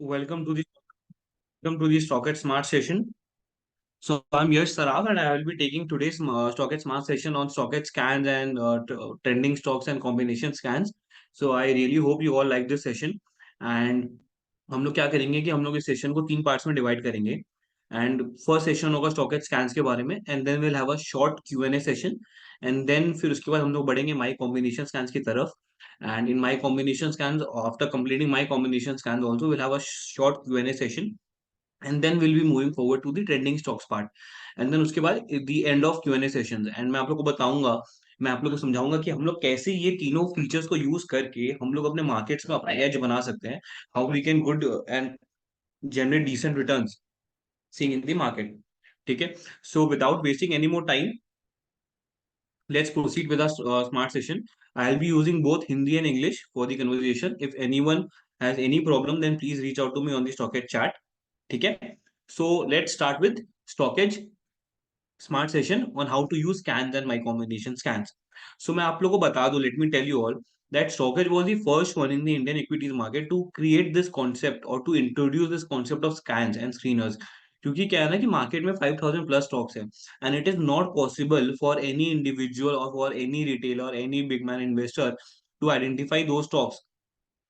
Welcome to the Stocked Smart session. So I'm Yash Saraf, and I will be taking today's Stocked Smart session on Stocked scans and trending stocks and combination scans. So I really hope you all like this session. And हम लोग क्या करेंगे कि हम लोग इस session को तीन पार्ट्स में डिवाइड करेंगे. एंड फर्स्ट सेशन होगा स्टॉक स्कैन्स के बारे में, and then will have a short Q&A session. And then फिर उसके बाद हम लोग बढ़ेंगे माई कॉम्बिनेशन स्कैन्स की तरफ. And in my combination scans, after completing my combination scans also, we'll have a short Q&A session, and then we'll be moving forward to the trending stocks part. And then उसके बाद the end of Q&A sessions, and मैं आप लोग को बताऊंगा, मैं आप लोग को समझाऊंगा कि हम लोग कैसे ये तीनों फीचर्स को यूज करके हम लोग अपने मार्केट्स में अपना एज बना सकते हैं. How we can good and generate decent returns seeing in the market. ठीक है. So without wasting any more time, let's proceed with our smart session. I'll be using both Hindi and English for the conversation. If anyone has any problem, then please reach out to me on the Stockage chat. Okay. So let's start with Stockage smart session on how to use scans and my combination scans. So मैं आप लोगों को बता दूं, let me tell you all that Stockage was the first one in the Indian equities market to create this concept or to introduce this concept of scans and screeners. क्योंकि क्या है ना कि मार्केट में 5,000 प्लस स्टॉक्स है, and it is not possible for any individual और for any retailer और any big man investor to identify those stocks,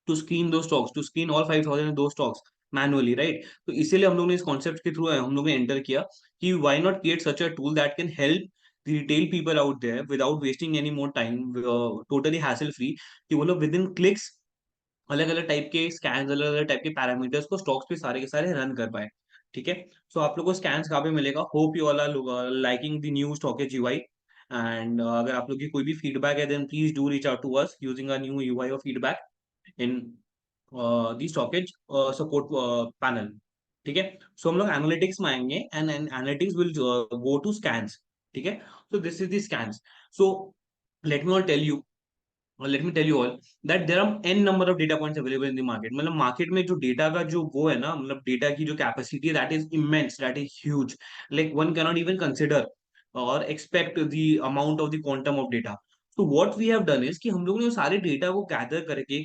to screen those stocks, to screen all 5,000 those stocks manually, right. तो इसीलिए हम लोग ने इस concept के through हम लोग ने एंटर किया कि why not create such a tool that can help the retail people out there without wasting any more time, totally hassle free, कि वो लोग विद इन क्लिक्स अलग अलग टाइप के स्कैन्स, अलग अलग टाइप के पैरामीटर्स को स्टॉक्स पे सारे के सारे रन कर पाए. ठीक है. सो आप लोग को स्कैन्स कहाँ पे मिलेगा? Hope you all are liking the new StockEdge UI. And अगर आप लोग की कोई भी फीडबैक है, then please do reach out to us using a new UI और feedback in the StockEdge support panel. ठीक है. सो हम लोग एनालिटिक्स में आएंगे, and analytics will go to scans. ठीक है. So this is the scans. So let me all tell you, let me tell you all that there are n number of data points available in the market. मतलब market में जो data का जो वो है ना, मतलब डेटा की जो कैपेसिटी है, that is immense, that is huge. Like one can not even consider और expect the amount of the quantum of data. तो what we have done is कि हम लोग ने सारे डेटा को गैदर करके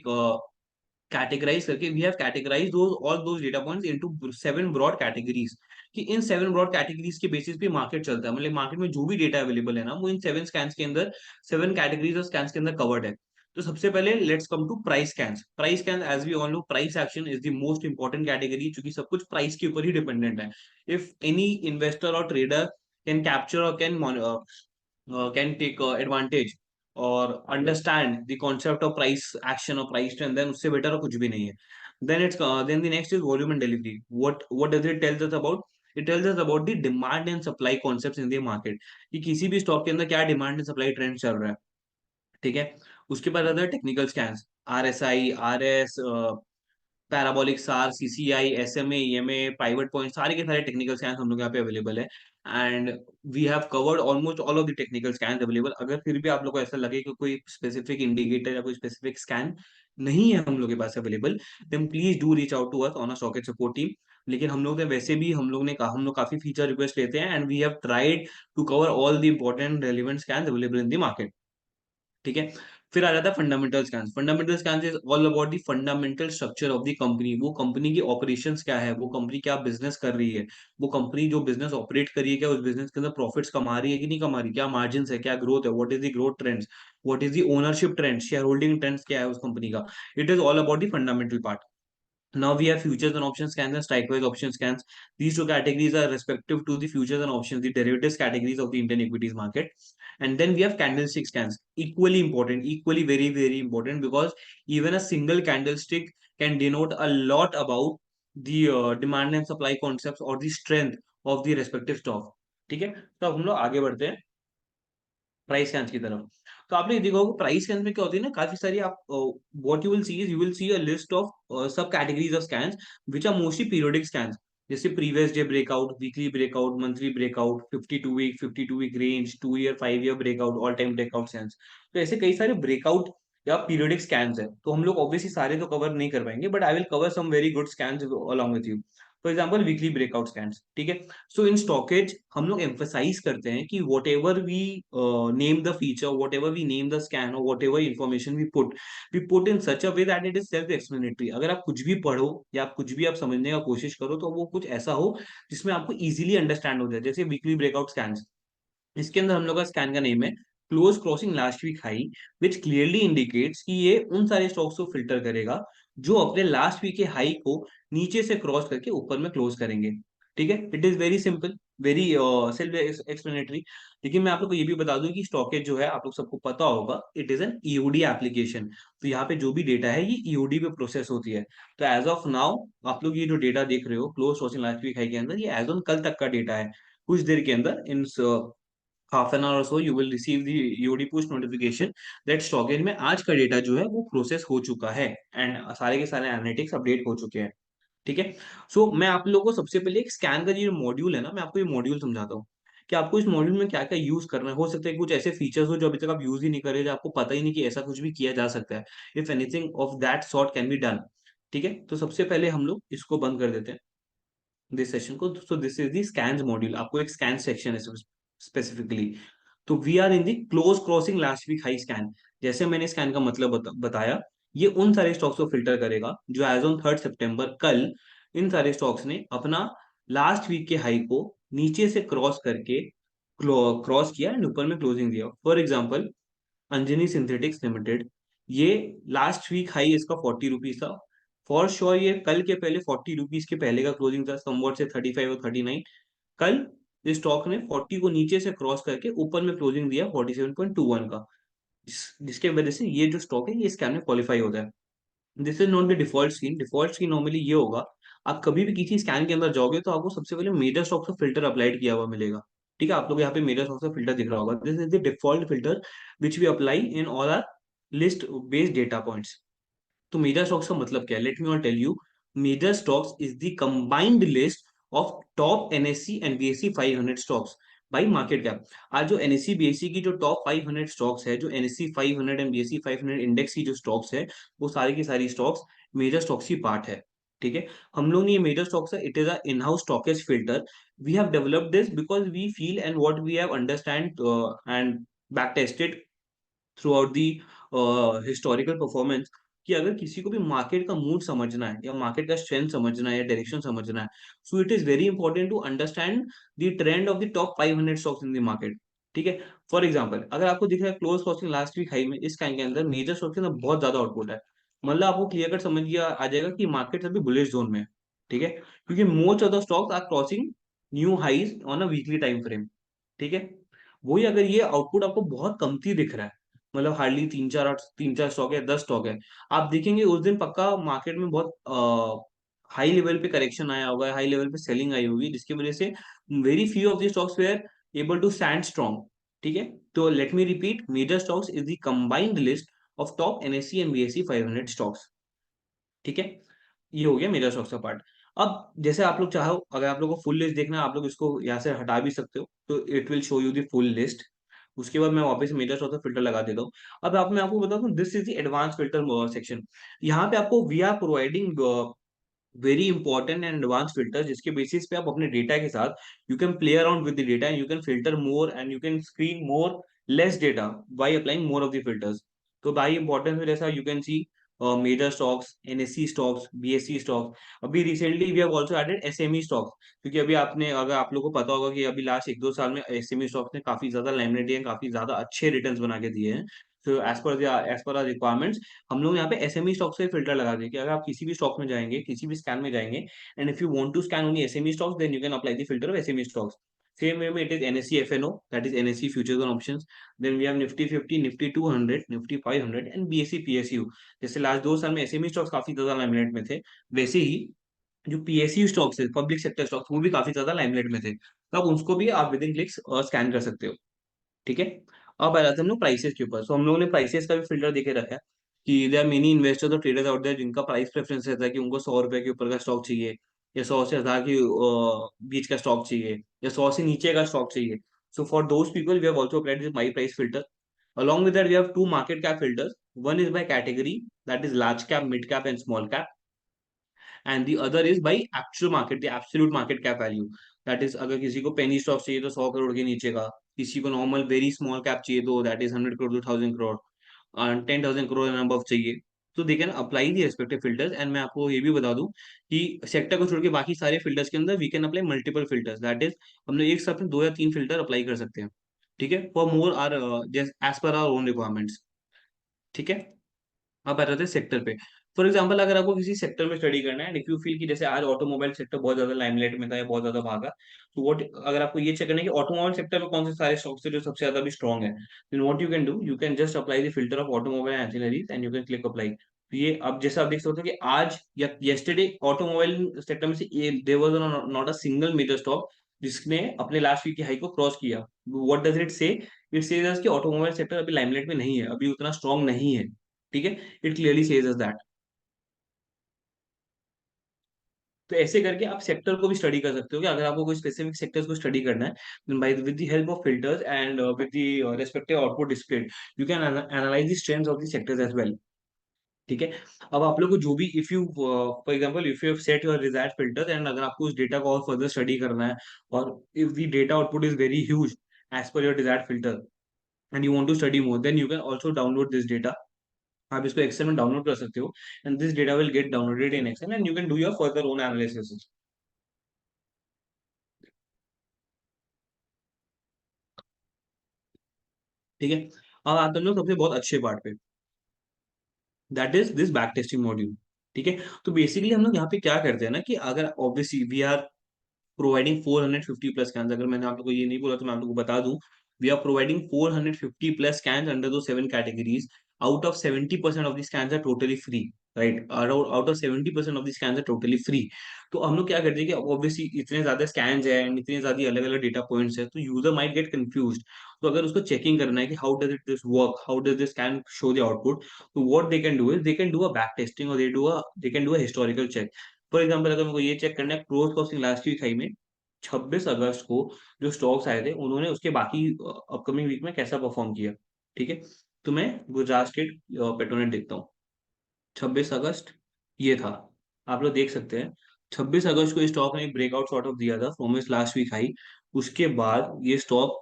कैटेगराइज करके we have categorise those all those data points into 7 broad categories. कि इन 7 ब्रॉड कैटेगरीज के बेसिस पे मार्केट चलता है. मतलब मार्केट में जो भी डेटा अवेलेबल है ना, वो इन 7 स्कैन्स के अंदर, 7 कैटेगरीज और स्कैन्स के अंदर कवर्ड है. तो सबसे पहले let's come to price scans. Price scan, as we all know, price action is the most important category, क्योंकि सब कुछ प्राइस के ऊपर ही डिपेंडेंट है. इफ एनी इन्वेस्टर और ट्रेडर कैन कैप्चर और can take advantage और understand the concept of price action or price trend, then उससे better और कुछ भी नहीं है. Then then the next is volume and delivery. What does it tell us about? It tells us about the demand and supply concepts in the market. कि किसी भी stock के अंदर क्या डिमांड एंड सप्लाई ट्रेंड चल रहा है. ठीक है. उसके बाद आता है technical scans, RSI, RS, parabolic सार, CCI, SMA, EMA, pivot point, सारे के सारे टेक्निकल स्कैन हम लोग यहाँ पे अवेलेबल है. And we have covered almost all of the technical scan available. अगर फिर भी आप लोग को ऐसा लगे कि कोई स्पेसिफिक इंडिकेटर या कोई स्पेसिफिक स्कैन नहीं है हम लोग के पास available, then please do reach out to us on a socket support team. लेकिन हम लोग ने वैसे भी हम लोग ने कहा, हम लोग काफी फीचर रिक्वेस्ट लेते हैं, and we have tried to cover all the important relevant scan available in the market. ठीक है. फिर आ जाता है fundamental scans. Fundamental scans is all about the fundamental structure of the company. वो कंपनी की ऑपरेशंस क्या है, वो कंपनी क्या बिजनेस कर रही है, वो कंपनी जो बिजनेस ऑपरेट कर रही है, क्या उस बिजनेस के अंदर प्रॉफिट्स कमा रही है कि नहीं कमा रही, क्या मार्जिन है, क्या ग्रोथ है, what is the growth trends, what is the ownership trend, share holding trends क्या है उस कंपनी का. It is all about the fundamental part. Now we have futures and option scans and strike-wise option scans. These two categories are respective to the futures and options, the derivatives categories of the Indian equities market. And then we have candlestick scans, equally important, equally very, very important, because even a single candlestick can denote a lot about the demand and supply concepts or the strength of the respective stock. ठीक है. तो अब हम लोग आगे बढ़ते हैं price cans की तरफ. तो आपने देखा होगा प्राइस कैंस में क्या होती है ना, काफी सारी आप what you will see is, you will see a list of sub categories of scans which are mostly periodic scans. जैसे previous day breakout, weekly breakout, monthly breakout, 52 week range, 2 year, 5 year breakout, all time breakout scans. तो ऐसे कई सारे breakout या periodic scans है. तो हम लोग ऑब्वियसली सारे तो कवर नहीं कर पाएंगे, but I will cover some very good scans along with you. For example weekly breakout scans, ठीक है। सो इन स्टॉकेज हम लोग एम्फोसाइज करते हैं कि whatever we name the feature, whatever we name the scan, और whatever information we put in such a way that it is self explanatory. अगर आप कुछ भी पढ़ो या आप कुछ भी आप समझने का कोशिश करो तो वो कुछ ऐसा हो जिसमें आपको इजीली अंडरस्टैंड हो जाए। जैसे वीकली ब्रेकआउट स्कैन्स, इसके अंदर हम लोग का स्कैन का नेम है close crossing last week high, which clearly indicates कि ये उन सारे स्टॉक्स को फिल्टर करेगा जो अपने लास्ट वीक के हाई को नीचे से क्रॉस करके ऊपर में क्लोज करेंगे। ठीक है, it is very simple, very self explanatory. लेकिन मैं आप लोग को ये भी बता दूं कि स्टॉकेज जो है आप लोग सबको पता होगा, it is an EOD application. तो यहाँ पे जो भी डेटा है ये ईओडी पे प्रोसेस होती है। तो एज ऑफ नाउ आप लोग ये जो डेटा देख रहे हो close crossing last week high के अंदर, ये एज ऑन कल तक का डेटा है। कुछ देर के अंदर, in half an hour or so you will receive the EOD push notification that stockage में आज का डेटा जो है वो प्रोसेस हो चुका है एंड सारे के सारे एनालिटिक्स अपडेट हो चुके हैं। ठीक है। सो मैं आप लोगों को सबसे पहले एक स्कैन का जो मॉड्यूल है ना, मैं आपको ये मॉड्यूल समझाता हूँ कि आपको इस मॉड्यूल में क्या क्या यूज करना है। हो सकता है कुछ ऐसे फीचर्स हो जो अभी तक आप यूज ही नहीं करे, जो आपको पता ही नहीं कि ऐसा कुछ भी किया जा सकता है। If anything of that sort can be done. ठीक है, तो सबसे पहले हम लोग इसको बंद कर देते हैं, दिस सेशन को। So this is the scan module, आपको एक स्कैन सेक्शन है स्पेसिफिकली। तो we are in the close crossing last week high scan. जैसे मैंने स्कैन का मतलब बताया, ये उन सारे स्टॉक्स को फिल्टर करेगा जो एज ऑन 3 सितंबर कल इन सारे स्टॉक्स ने अपना लास्ट वीक के हाई को नीचे से क्रॉस करके क्रॉस किया एंड ऊपर में क्लोजिंग दिया। For example Anjani synthetics limited, ये लास्ट वीक हाई इसका 40 रुपीज था। फॉर श्योर ये कल के पहले 40 रुपीज के पहले का क्लोजिंग था, समवॉट से 35 और 39। कल इस स्टॉक ने 40 को नीचे से क्रॉस करके ऊपर में क्लोजिंग दिया 47.21 का, जिसके वजह से ये जो स्टॉक है ये स्कैम में क्वालिफाई होता है। This is not the default scheme. Default scheme normally ये होगा, आप कभी भी किसी स्कैन के अंदर जाओगे तो आपको सबसे पहले मेजर स्टॉक का फिल्टर अप्लाइड किया हुआ मिलेगा। ठीक है, आप लोग यहाँ पे मेजर स्टॉक का फिल्टर दिख रहा होगा, this is the default filter which we apply in all our list based data points. तो मेजर स्टॉक्स का मतलब क्या है, let me all tell you. Major stocks is the combined list of top NSC and BSC 500 stocks by market cap. आज जो NSC BSc की जो top 500 stocks है, जो एनएससी 500 एंड बीएससी 500 इंडेक्स की जो स्टॉक्स है, वो सारी की सारी स्टॉक्स मेजर स्टॉक्स की पार्ट है। ठीक है, हम लोग ने ये मेजर स्टॉक्स है, it is a in house stockage filter. We have developed this because we feel and what we have understand and back tested throughout the historical performance, कि अगर किसी को भी मार्केट का मूड समझना है या मार्केट का स्ट्रेंथ समझना है या डायरेक्शन समझना है, so it is very important to understand the trend of the top 500 stocks in the market. ठीक है, फॉर एग्जांपल अगर आपको दिख रहा है close crossing last week high में, इस टाइम के अंदर मेजर स्टॉक के अंदर बहुत ज्यादा आउटपुट है, मतलब आपको क्लियर कट समझ गया आ जाएगा कि मार्केट अभी बुलिश जोन में है। ठीक है, क्योंकि most of the stocks are crossing new highs on a weekly time frame. ठीक है, वही अगर ये आउटपुट आपको बहुत कमती दिख रहा है, मतलब हार्डली तीन चार स्टॉक है, 10 स्टॉक है, आप देखेंगे उस दिन पक्का मार्केट में बहुत हाई लेवल पे करेक्शन आया होगा, हाई लेवल पे सेलिंग आई होगी, जिसकी वजह से very few of the stocks were able to stand strong. ठीक है, तो let me repeat, major stocks is the combined list of top NSC and BSC 500 stocks. ठीक है, ये हो गया मेजर स्टॉक्स का पार्ट। अब जैसे आप लोग चाहो, अगर आप लोग को फुल लिस्ट देखना है, आप लोग इसको यहाँ से हटा भी सकते हो, तो it will show you the full list. उसके बाद मैं वापस मेजर स्टॉक्स का फिल्टर लगा देता हूँ। अब आप मैं आपको बताता हूँ, this is the advance filter section. यहाँ पे आपको we are providing very important and advance filter, जिसके बेसिस पे आप अपने डेटा के साथ you can play around with the data and you can filter more and you can screen more less data by applying more of the filters. तो by importance में जैसा you can see major stocks, NSC stocks, BSC stocks. अभी recently we have also added SME stocks, क्योंकि अभी आपने, अगर आप लोगों को पता होगा कि अभी लास्ट 1-2 साल में एसएमई स्टॉक्स ने काफी ज्यादा लाइमलाइट दिए हैं, काफी ज्यादा अच्छे रिटर्न्स बना के दिए हैं। तो एज पर रिक्वायरमेंट्स हम लोग यहाँ पे एसएमई स्टॉक्स से फिल्टर लगा दें कि अगर आप किसी भी स्टॉक में जाएंगे, किसी भी स्कैन में जाएंगे, and if you want to scan only SME stocks, then you can apply the filter of SME stocks. Same way में it is NSC FNO, that is NSC futures and options. Then we have Nifty 50, Nifty 200, Nifty 500 and BSC PSU. जैसे last 2 साल में SME stocks काफी ज्यादा limelight में थे, वैसे ही जो पीएसयू स्टॉक्स है, पब्लिक सेक्टर स्टॉक्स, वो भी काफी ज्यादा लाइमलाइट में थे, तो आप उसको भी आप विद इन क्लिक्स स्कैन कर सकते हो। ठीक है, अब आ जाते हैं हम लोग प्राइसेस के ऊपर। सो हम लोगों ने प्राइसेस का भी फिल्टर देके रखा है कि देयर आर मेनी इन्वेस्टर्स और ट्रेडर्स आउट देयर जिनका प्राइस प्रेफरेंस रहता है कि उनको 100 रुपए के ऊपर का स्टॉक चाहिए, या 100 से 1000 के बीच का स्टॉक चाहिए, या 100 से नीचे का स्टॉक चाहिए। So for those people we have also applied this my price filter. Along with that, we have two market cap filters. One is by category, that is large cap, mid cap, and small cap. And the other is by actual market, the absolute market cap value. That is अगर किसी को penny stock चाहिए तो 100 करोड़ के नीचे का, किसी को नॉर्मल वेरी स्मॉल कैप चाहिए तो that is 100 crore to 1000 crore, 10,000 crore and above चाहिए, तो they can apply the respective filters. And मैं आपको ये भी बता दूं कि सेक्टर को छोड़ के बाकी सारे फिल्टर्स के अंदर we can apply multiple filters, that is हम लोग एक साथ में 2 या 3 फिल्टर अप्लाई कर सकते हैं। ठीक है, for more are as per our own requirements. ठीक है, आप आ जाते हैं सेक्टर पे। फॉर एग्जाम्पल अगर आपको किसी सेक्टर में स्टडी करना है, इफ यू फील कि जैसे आज ऑटोमोबाइल सेक्टर बहुत ज्यादा लाइमलाइट में था या बहुत ज्यादा भागा, तो व्हाट, अगर आपको ये चेक करना है कि ऑटोमोबाइल सेक्टर में कौन से सारे स्टॉक्स थे जो सबसे ज्यादा भी स्ट्रॉन्ग है, then what you can do, you can just apply the filter of automobile ancillaries and you can click apply. तो ये अब जैसे आप देख सकते हो कि आज या येस्टरडे ऑटोमोबाइल सेक्टर में से there was not a single major stock जिसने अपने लास्ट वीक की हाई को क्रॉस किया। What does it say? It says कि ऑटोमोबाइल सेक्टर अभी लाइमलाइट में नहीं है, अभी उतना स्ट्रॉन्ग नहीं है। ठीक है, it clearly says us that. तो ऐसे करके आप सेक्टर को भी स्टडी कर सकते हो कि अगर आपको कोई स्पेसिफिक सेक्टर्स को स्टडी करना है, then by with the help of filters and with the respective output displayed, you can analyze the strengths of the sectors as well. ठीक है, अब आप लोग को जो भी if you for example if you have set your desired filter and अगर आपको उस डेटा को और फर्दर स्टडी करना है, और if the data output is very huge as per your desired filter and you want to study more, then you can also download this data. आप इसको एक्सेल में डाउनलोड कर सकते हो and this data will get downloaded in Excel and you can do your further own analysis. ठीक है, अब आते हैं हम लोग सबसे बहुत अच्छे पार्ट पे, that is this back testing module. ठीक है, तो बेसिकली हम लोग यहाँ पे क्या करते हैं ना कि अगर obviously we are providing 450 plus scans, अगर मैंने आप लोग को ये नहीं बोला तो मैं आप लोग को बता दूं, we are providing 450 plus scans under दो 7 categories. Out of 70% of this scans are totally free, right, out of 70% of this scans are totally free. तो हम लोग क्या करते हैं कि ऑब्वियसली इतने ज्यादा स्कैन्स है एंड इतने ज्यादा अलग अलग डेटा पॉइंट्स है, तो यूजर माइट गेट कंफ्यूज। तो अगर उसको चेकिंग करना है कि how does it this work, how does this can show the output, तो what they can do is they can do a back testing और they can do a historical check. For example अगर मेरे को ये check करना है close costing last week high में 26 अगस्त को जो स्टॉक्स आए थे उन्होंने उसके बाकी अपकमिंग वीक में कैसा परफॉर्म किया। ठीक है, तो मैं गुजरात स्टेट पेट्रोनेट देखता हूँ। 26 अगस्त ये था, आप लोग देख सकते हैं। 26 अगस्त को स्टॉक ने ब्रेकआउट सॉर्ट ऑफ दिया था फ्रॉम इस लास्ट वीक हाई। उसके बाद ये स्टॉक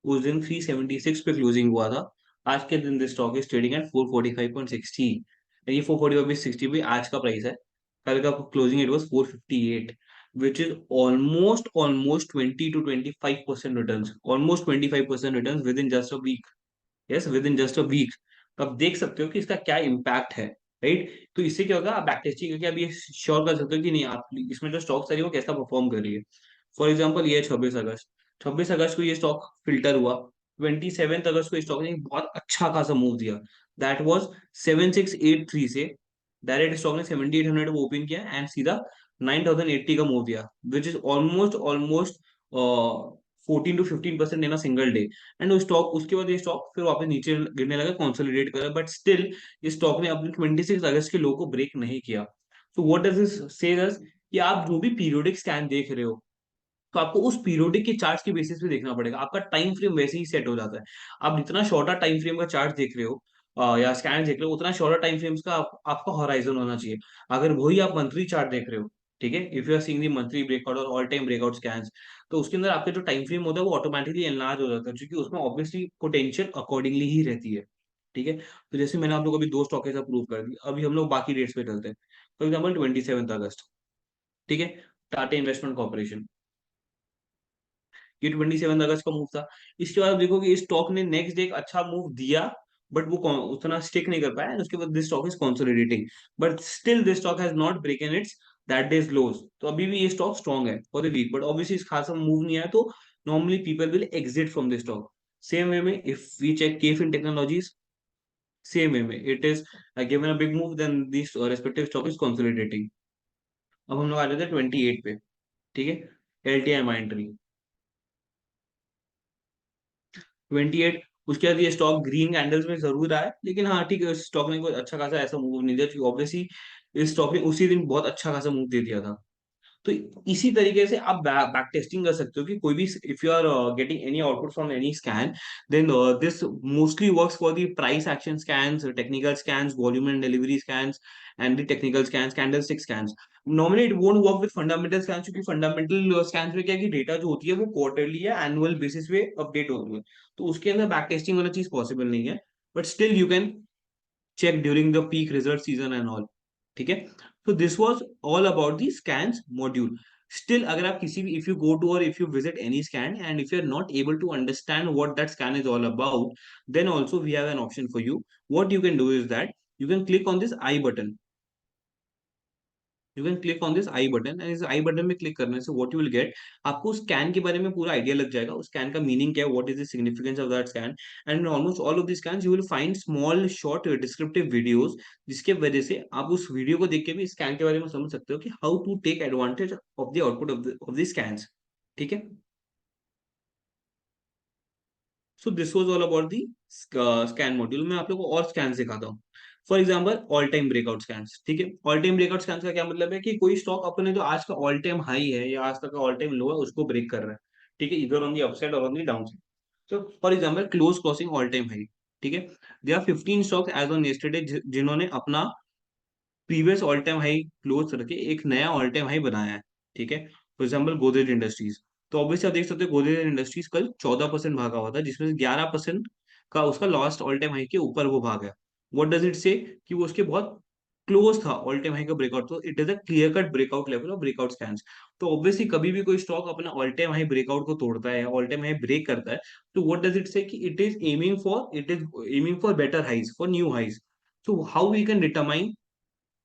उस दिन 376 पे क्लोजिंग हुआ था। आज के दिन this stock is trading at 445.60। ये 445.60 भी आज का प्राइस है, कल का closing it was 458, which is almost 20 to 25% returns, almost 25% returns within just a week. Yes, within just a week. तो आप देख सकते हो कि इसका क्या इम्पैक्ट है, राइट। तो इससे क्या होगा, आप बैक टेस्टिंग करके आप ये श्योर कर सकते हो कि नहीं आप इसमें जो स्टॉक्स है वो कैसा परफॉर्म कर रही है। फॉर एग्जाम्पल ये 26 अगस्त, 26 अगस्त को ये स्टॉक फिल्टर हुआ। 27 अगस्त को स्टॉक ने बहुत अच्छा खासा मूव दिया, दैट वॉज 7683 से डायरेक्ट स्टॉक ने 7800 को ओपन किया एंड सीधा 9080 का मूव दिया, which is almost almost 14 to 15% in a single day. And वो स्टॉक उसके बाद ये स्टॉक फिर वापस नीचे गिरने लगा, कंसोलिडेट करा, बट स्टिल इस स्टॉक ने अपने 26 अगस्त के लो को ब्रेक नहीं किया। सो व्हाट डज दिस से कि आप जो भी पीरियोडिक स्कैन देख रहे हो, तो आपको उस पीरियोडिक के चार्ट के बेसिस पे देखना पड़ेगा, आपका टाइम फ्रेम वैसे ही सेट हो जाता है। आप जितना शॉर्टर टाइम फ्रेम का चार्ट देख रहे हो या स्कैन देख रहे हो, उतना शॉर्टर टाइम फ्रेम्स का आपका हॉराइजन होना चाहिए। अगर वही आप मंथली चार्ट देख रहे हो, ठीक है, if you are seeing the monthly breakout और ऑल टाइम ब्रेकआउट स्कैन्स, तो उसके अंदर आपका जो टाइम फ्रेम होता है वो ऑटोमेटिकली एनलार्ज हो जाता है, क्योंकि उसमें ऑब्वियसली पोटेंशियल अकॉर्डिंगली ही रहती है। ठीक है, तो जैसे मैंने आप लोग को अभी दो स्टॉक प्रूव कर दी, अभी हम लोग बाकी डेट्स पे चलते हैं। फॉर एग्जाम्पल 27 अगस्त, ठीक है, टाटा इन्वेस्टमेंट कॉर्पोरेशन, ये 27 अगस्त का मूव था। इसके बाद आप देखोगे इस स्टॉक ने नेक्स्ट डे एक अच्छा मूव दिया, बट वो उतना स्टिक नहीं कर पाया, उसके बाद this stock is consolidating, but still this stock has not broken its that day's lows. तो अभी भी ये स्टॉक स्ट्रॉन्ग है for the week, but obviously इस खासा मूव नहीं आया, तो normally people will exit from this stock. Same way में if we check KFin Technologies, same way में it is given a big move then this respective stock is consolidating. अब हम लोग आ जाते हैं 28 पे, ठीक है, एल टी आई माइंट्री 28। उसके बाद ये स्टॉक ग्रीन कैंडल्स में जरूर आया, लेकिन हाँ ठीक है, स्टॉक ने कोई अच्छा खासा ऐसा मूव नहीं दिया, क्योंकि ऑब्वियसली इस स्टॉक ने उसी दिन बहुत अच्छा खासा मूव दे दिया था। तो इसी तरीके से आप बैक टेस्टिंग कर सकते हो कि कोई भी if you are getting any output from any scan, then this mostly works for the price action scans, technical scans, volume and delivery scans and the technical scans, candlestick scans. Normally it won't work with fundamental scan, क्योंकि fundamental scan में क्या है कि data जो होती है वो quarterly या एनुअल बेसिस पे अपडेट होती है, तो उसके अंदर बैक टेस्टिंग वाला चीज पॉसिबल नहीं है, but still you can check during the peak result season and all. ठीक है, so this was all about the scans module. Still अगर आप किसी भी, if you go to or if you visit any scan and if you are not able to understand what that scan is all about, then also we have an option for you. What you can do is that you can click on this I button. You can click on this I button, and इस आई button में click करने से what you will gate, आपको scan के बारे में पूरा idea लग जाएगा, उस स्कैन का मीनिंग क्या है, what is the significance of that scan, and almost all of the scans you will find small short descriptive videos, जिसके वजह से आप उस वीडियो को देख के भी स्कैन के बारे में समझ सकते हो कि how to take advantage of the output of the scans. ठीक है, so this was all about the scan module. मैं आप लोगों को और स्कैन सिखाता हूँ। For example all time breakout scans. ठीक है, ऑल टाइम ब्रेकआउट स्कैन्स का क्या मतलब है कि कोई स्टॉक अपने जो आज का ऑल टाइम हाई है या आज तक का ऑल टाइम लो है उसको ब्रेक कर रहा है। ठीक है, इधर ऑन दी अपसाइड और ऑन दी डाउन साइड। तो for example close crossing all time high. ठीक है, they are 15 stocks as on yesterday जिन्होंने अपना previous all time high close करके एक नया ऑल टाइम हाई बनाया है। ठीक है, फॉर एग्जाम्पल गोदरेज इंडस्ट्रीज। तो ऑब्वियसली आप देख सकते हो गोदरेज इंडस्ट्रीज कल 14% भागा हुआ था, जिसमें से 11% का उसका लास्ट ऑल टाइम हाई के ऊपर वो भाग है। व्हाट डज इट से कि वो उसके बहुत क्लोज था ऑल टाइम हाई का ब्रेकआउट, तो it is a clear cut breakout level of breakout scans. तो ऑब्वियसली कभी भी कोई स्टॉक अपना ऑल टाइम हाई ब्रेकआउट को तोड़ता है या ऑल टाइम हाई ब्रेक करता है, तो what does it say that it is aiming for better highs, for new highs. So how we can determine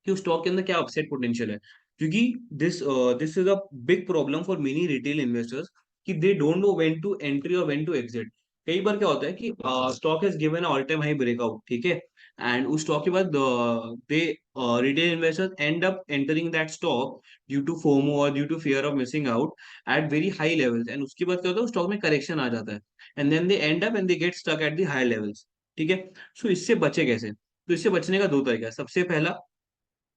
कि उस स्टॉक के अंदर क्या अपसाइड पोटेंशियल है, क्योंकि this this is a big problem for many retail investors कि they don't know when to entry और when to exit. कई बार क्या होता है कि stock has given all time high breakout, ठीक है, एंड उस स्टॉक के बाद the retail investors end up entering that stock due to FOMO और due to fear of missing out at very high levels, and उसके बाद क्या होता है स्टॉक में करेक्शन आ जाता है, and then they end up and they get stuck at the high levels. ठीक है, सो इससे बचे कैसे? तो इससे बचने का दो तरीका है। सबसे पहला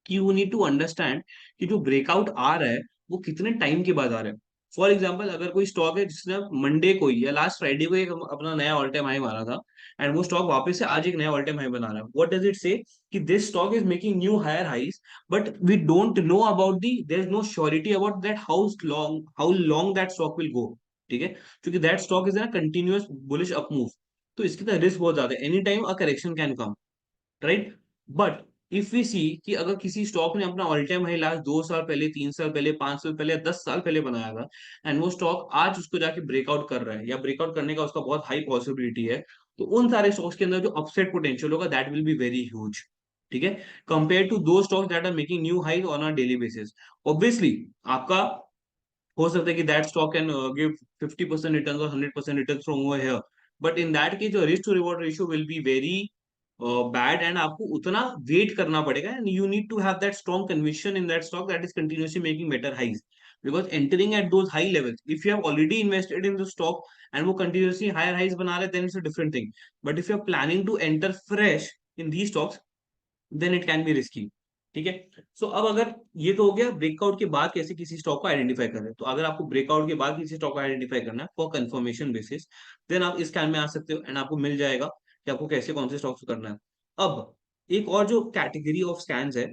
कि यू नीड टू अंडरस्टैंड कि जो ब्रेकआउट आ रहा है वो कितने टाइम के बाद आ रहा है। फॉर एग्जाम्पल अगर कोई स्टॉक है जिसने मंडे को ही या लास्ट फ्राइडे को एक अपना नया ऑल टाइम हाई मारा था, एंड वो स्टॉक वापस से आज एक नया ऑल टाइम हाई बना रहा है, व्हाट डज इट से कि this stock is making new higher highs, but we don't know about the, there is no surety about that how long that stock will go. ठीक है, क्योंकि that stock is in continuous bullish up move, तो इसके अंदर risk बहुत ज्यादा है, any time a correction can come, right. But if we see कि अगर किसी स्टॉक ने अपना ऑल टाइम हाई लास्ट 2 साल पहले, 3 साल पहले, 5 साल पहले, 10 साल पहले बनाया था, एंड वो स्टॉक आज उसको जाके ब्रेकआउट कर रहा है या ब्रेकआउट करने का उसका बहुत हाई पॉसिबिलिटी है, तो उन सारे स्टॉक्स के अंदर जो अपसाइड पोटेंशियल होगा that will be very huge. ठीक है, कंपेयर टू दो stocks that are making new highs on a daily basis. Obviously आपका हो सकता है कि that stock can give 50% return और 100% return from over here, but in that case जो risk to reward ratio will be very bad, and आपको उतना wait करना पड़ेगा, and you need to have that strong conviction in that stock that is continuously making better highs, because entering at those high levels, if you have already invested in the stock and वो continuously higher highs बना रहे, then it's a different thing, but if you are planning to enter fresh in the stocks, then it can be risky. ठीक है, सो अब अगर ये तो हो गया ब्रेकआउट के बाद कैसे किसी स्टॉक को आइडेंटिफाई करें, तो अगर आपको ब्रेकआउट के बाद किसी स्टॉक को आइडेंटिफाई करना है फॉर कंफर्मेशन बेसिस, देन आप इस स्कैन में आ सकते हो एंड आपको मिल जाएगा कि आपको कैसे कौन से स्टॉक्स को करना है। अब एक और जो कैटेगरी ऑफ स्कैन्स है,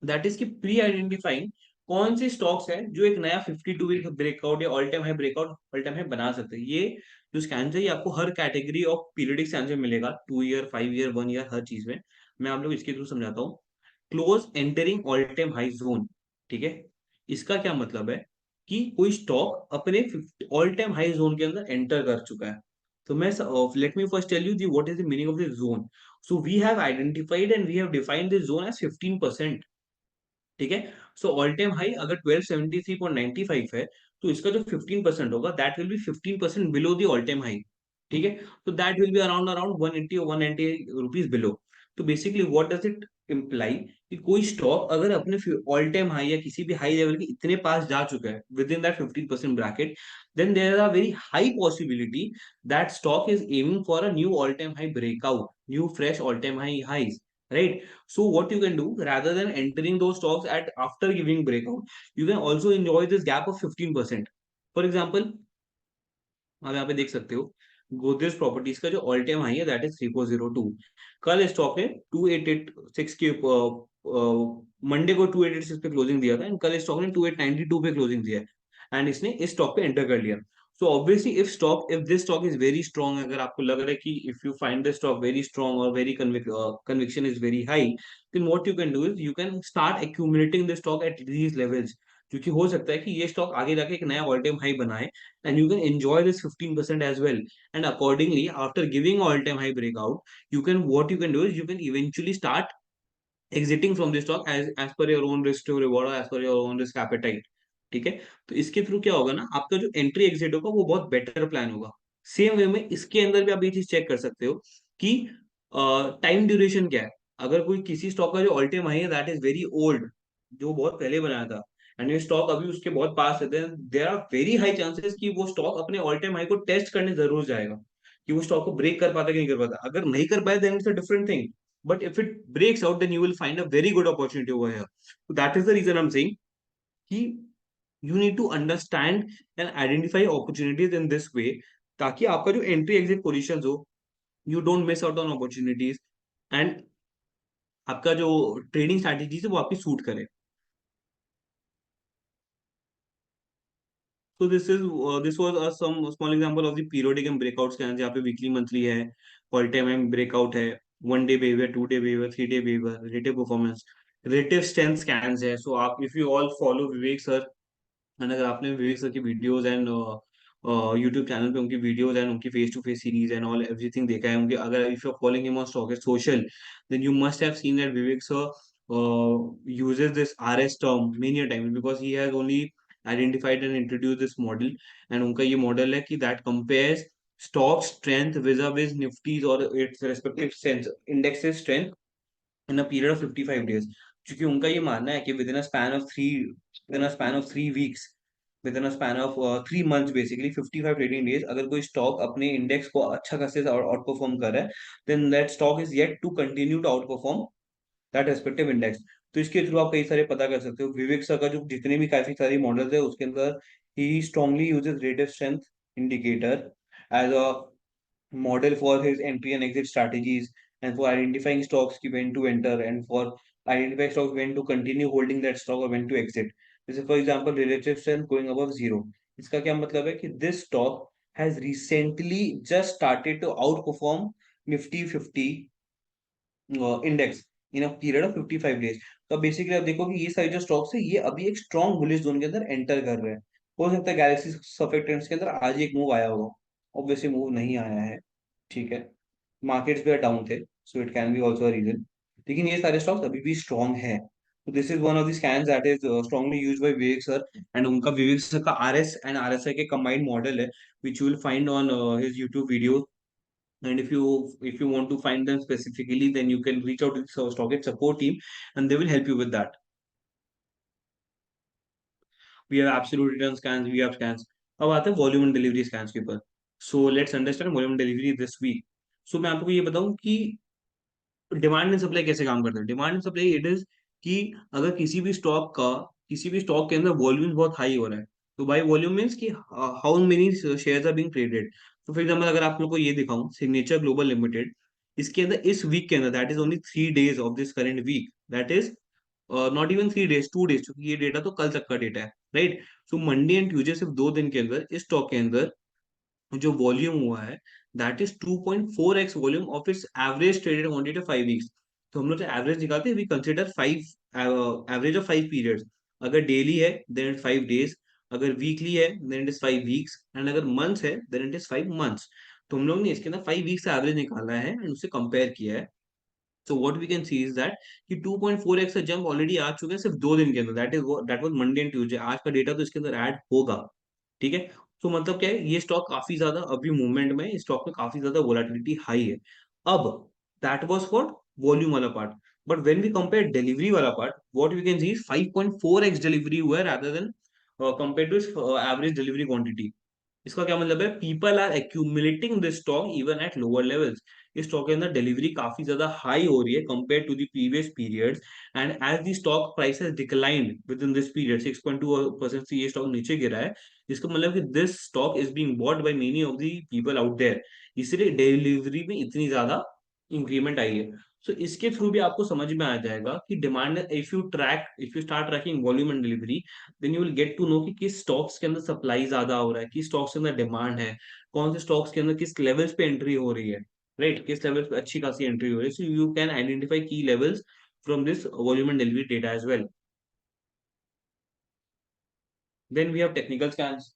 दैट इज की प्री आइडेंटिफाइंग कौन से स्टॉक्स है जो एक नया 52 वीक ब्रेकआउट या all time high breakout all time high बना सकते हैं। ये जो स्कैन है ये आपको हर कैटेगरी ऑफ पीरियडिक स्कैन में मिलेगा, 2 ईयर, 5 ईयर, 1 ईयर, हर चीज में। मैं आप लोग इसके थ्रू समझाता हूँ। Close entering all time high zone. ठीक है, इसका क्या मतलब है कि कोई स्टॉक अपने ऑल टाइम हाई जोन के अंदर एंटर कर चुका है। तो मैं let me first tell you the what is the meaning of this zone. So we have identified and we have defined this zone as 15%। ठीक है, सो ऑल टाइम हाई अगर 1273.95 है, तो इसका जो 15% होगा that will B 15% below the all time high. ठीक है, तो that will be around around 180 और 190 रुपीज बिलो। तो basically what does it imply कि कोई स्टॉक अगर अपने ऑल टाइम हाई या किसी भी हाई लेवल के इतने पास जा चुका है within that 15% bracket, then there are very high possibility that stock is aiming for a new all time high breakout, new fresh all time high highs, right? So what you can do, rather than entering those stocks at after giving breakout, you can also enjoy this gap of 15%. For example, आप यहाँ पे देख सकते हो Godrej properties का जो all time high है that is 3402। कल स्टॉक ने 2886 के मंडे को 286 पे क्लोजिंग दिया था एंड कल स्टॉक ने 2892 पे क्लोजिंग दिया है एंड इसने इस स्टॉक पे एंटर कर लिया. So obviously if this stock is very strong, अगर आपको लग रहा है कि if you find the stock very strong और very conviction is very high, then what you can do is you can start accumulating the stock at these levels. क्योंकि हो सकता है कि ये स्टॉक आगे जाके एक नया ऑल टाइम हाई बनाए and you can enjoy this 15% as well. And accordingly after giving all time high breakout, you can what you can do is you can eventually start exiting from the stock as per your own risk to reward or as per your own risk appetite. ठीक है. तो इसके through क्या होगा ना, आपका जो entry exit होगा वो बहुत बेटर प्लान होगा. सेम वे में इसके अंदर भी आप ये चीज चेक कर सकते हो कि टाइम ड्यूरेशन क्या है. अगर कोई किसी स्टॉक का जो ऑल टाइम हाई है दैट इज वेरी ओल्ड, जो बहुत पहले बनाया था, एंड ये स्टॉक अभी उसके बहुत पास रहते हैं, there are very high chances कि वो स्टॉक अपने ऑल टाइम हाई को टेस्ट करने जरूर जाएगा, कि वो स्टॉक को ब्रेक कर पाता है कि नहीं कर पाता. अगर नहीं कर पाए then it's a different thing. But if it breaks out, then you will find a very good opportunity over here. So that is the reason I'm saying कि you need to understand and identify opportunities in this way, ताकि आपका जो entry exit position हो, you don't miss out on opportunities and आपका जो trading strategy है वो आपकी सूट करे. So this was a some small example of the periodic and breakout scans. यहाँ पे वीकली मंथली है, ऑल टाइम एंड ब्रेकआउट है, one day behaviour, two day behaviour, three day behaviour, relative performance, relative strength scans है. So आप if you all follow Vivek sir, and अगर आपने Vivek sir की videos and YouTube channel पे उनकी videos and उनकी face to face series and all everything देखा है उनके, अगर if you are following him on stock social, then you must have seen that Vivek sir uses this RS term many a time because he has only identified and introduced this model. And उनका ये model है कि that compares stock strength vis-a-vis Nifty's or its respective strength indexes strength in a period of 55 days. क्योंकि उनका ये मानना है कि within a span of 3 weeks, within a span of 3 months basically 55 trading days, अगर कोई स्टॉक अपने index को अच्छा खासे आउट परफॉर्म कर रहा है, then that stock is yet to continue to outperform that respective index. तो इसके थ्रू आप कई सारे पता कर सकते हो. विवेक सर का जो जितने भी काफी सारी मॉडल्स है उसके अंदर ही strongly uses rate of strength indicator as a model for his entry and exit strategies, and for identifying stocks ki when to enter, and for identifying stocks when to continue holding that stock or when to exit. जैसे for example relative strength going above zero, इसका क्या मतलब है कि this stock has recently just started to outperform Nifty 50 index in a period of 55 days. तो basically आप देखो कि ये सारे जो स्टॉक्स है ये अभी एक स्ट्रॉन्ग बुलिश जोन के अंदर एंटर कर रहे हैं. हो सकता है गैलेक्सी सफेद ट्रेंड्स के अंदर आज ही एक मूव आया होगा, ऑब्वियसली मूव नहीं आया है. ठीक है, मार्केट्स भी डाउन थे, so it can be also a reason. लेकिन ये सारे स्टॉक्स अभी भी स्ट्रॉन्ग है. तो this is one of the scans that is strongly used by Vivek sir. And उनका विवेक सर का आरएस एंड आरएसआई के कंबाइंड मॉडल है which you will find on his YouTube video. And if you want to find them specifically, then you can reach out to the StockX support team and they will help you with that. We have absolute return scans, we have scans. अब आते हैं volume and delivery scans के ऊपर. So let's understand volume and delivery this week. So मैं आपको ये बताऊं कि डिमांड एंड सप्लाई कैसे काम करता है. Demand and supply it is कि अगर किसी भी स्टॉक के अंदर वॉल्यूम बहुत हाई हो रहा है, तो बाई वॉल्यूम मीन्स कि how many shares are being traded. तो फॉर एग्जांपल अगर आप लोग को ये दिखाऊं सिग्नेचर ग्लोबल लिमिटेड, इसके अंदर इस वीक के अंदर that is only 3 days of this current week, that is not even 3 days, 2 days, क्योंकि ये डेटा तो कल तक का डेटा है, right. So Monday and Tuesday सिर्फ 2 दिन के अंदर इस स्टॉक के अंदर जो वॉल्यूम हुआ है that is 2.4x volume of its average traded quantity 5 weeks. तो हम लोग जो एवरेज निकालते हैं we consider 5 average of 5 periods. अगर डेली है देन इट 5 days, अगर वीकली है then it is 5 weeks, and अगर मंथ्स है देन इट इज 5 months. तो हम लोग ने इसके अंदर 5 weeks का एवरेज निकाला है एंड उससे कंपेयर किया है. So what we can see is that कि 2.4x का जंप ऑलरेडी आ चुका है सिर्फ 2 दिन के अंदर. That was Monday and Tuesday. आज का डेटा तो इसके अंदर ऐड होगा. ठीक है. तो मतलब क्या है, ये स्टॉक काफी ज्यादा अभी मूवमेंट में, इस स्टॉक में काफी ज्यादा वोलाटिलिटी हाई है. अब दैट वाज फॉर वॉल्यूम वाला part. But when we compare delivery वाला part, what we can see is 5.4x delivery हुआ है rather than compare to average delivery quantity. इसका क्या मतलब है, people are accumulating this stock even at lower levels. इस stock के अंदर डिलीवरी काफी ज्यादा हाई हो रही है compare to the previous periods. And as the stock price has declined with in this period 6.2% से ये स्टॉक नीचे गिरा है. इसका मतलब कि this stock is being bought by many of the people out there, इसलिए डिलीवरी में इतनी ज्यादा इंक्रीमेंट आई है. सो इसके थ्रू भी आपको समझ में आ जाएगा कि demand, if you start tracking volume and delivery, then you will get to know कि किस स्टॉक्स के अंदर सप्लाई ज्यादा हो रहा है, किस स्टॉक्स के अंदर डिमांड है, कौन से स्टॉक्स के अंदर किस लेवल्स पे एंट्री हो रही है, राइट, किस लेवल पे अच्छी खासी एंट्री हो रही है। So you can identify key levels from this volume and delivery data as well. Then we have technical scans.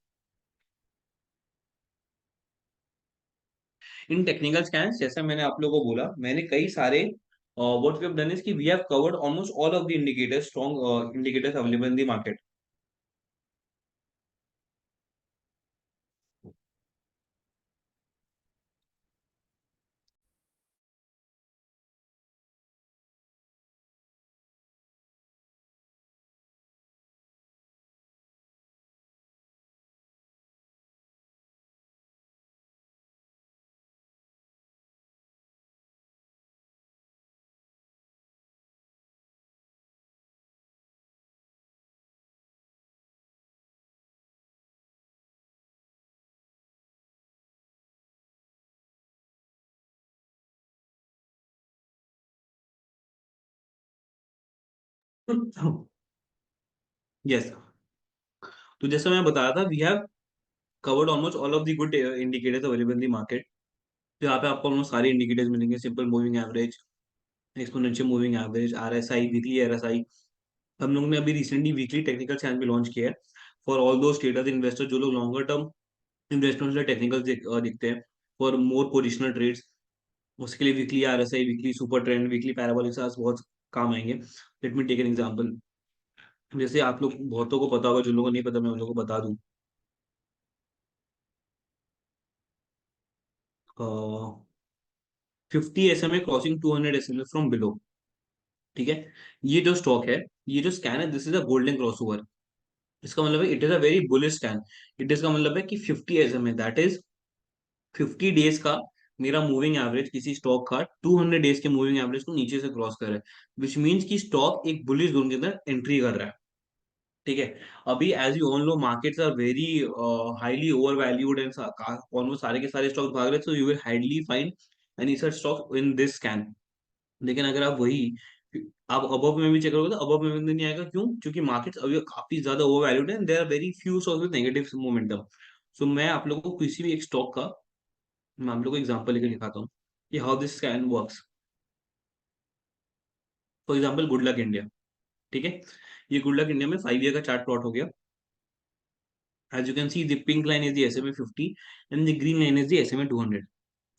In technical scans, जैसे मैंने आप लोगों को बोला, मैंने कई सारे what we have done is कि we have covered almost all of the indicators, strong indicators available in the market. Yes, तो जैसे मैं बताया था, we have covered almost all of the good indicators available in the market. तो यहाँ पे आपको ऑलमोस्ट सारे इंडिकेटर्स मिलेंगे, simple moving average, exponential moving average, RSI, weekly RSI. हम लोग ने अभी रिसेंटली वीकली टेक्निकल चैनल भी लॉन्च किया है फॉर ऑल दो ट्रेडर्स इन्वेस्टर जो लोग लॉन्गर टर्म इन्वेस्टमेंट से टेक्निकल दिखते हैं, फॉर मोर पोजिशनल ट्रेड्स। उसके लिए weekly RSI, weekly super trend, weekly parabolic बहुत काम आएंगे। Let me take an example. जैसे आप लोग बहुतों को पता होगा, जो लोगों को नहीं पता मैं उन लोगों को बता दूं। 50 SMA crossing 200 SMA from below. ठीक है, ये जो स्टॉक है, ये जो स्कैन है, this is a golden crossover. इसका मतलब है it is a very bullish scan. It is का मतलब है कि 50 SMA, दैट इज 50 डेज का मेरा मूविंग एवरेज किसी स्टॉक का 200 डेज के मूविंग एवरेज को नीचे से क्रॉस कर रहा है, विच मीन्स कि स्टॉक एक बुलिश जोन के अंदर एंट्री कर रहा है। ठीक है, अभी as you all know, markets are very highly over valued and almost सारे के सारे स्टॉक भाग रहे हैं, so you will hardly find any such stock in this scan. लेकिन अगर आप वही, आप अबव में भी चेक करोगे तो अबव में भी नहीं आएगा। क्यों? क्योंकि मार्केट्स अभी काफी ज्यादा ओवर वैल्यूड है, there are very few stocks with negative momentum. So मैं आप लोगों को किसी भी एक स्टॉक का, मैं आप लोगों को एग्जांपल लेकर दिखाता हूँ कि how this scan works. For example good luck India. ठीक है, ये गुड लक इंडिया में 5 ईयर का चार्ट प्लॉट हो गया। As you can see, the pink line is the SMA 50 and the green line is the SMA 200.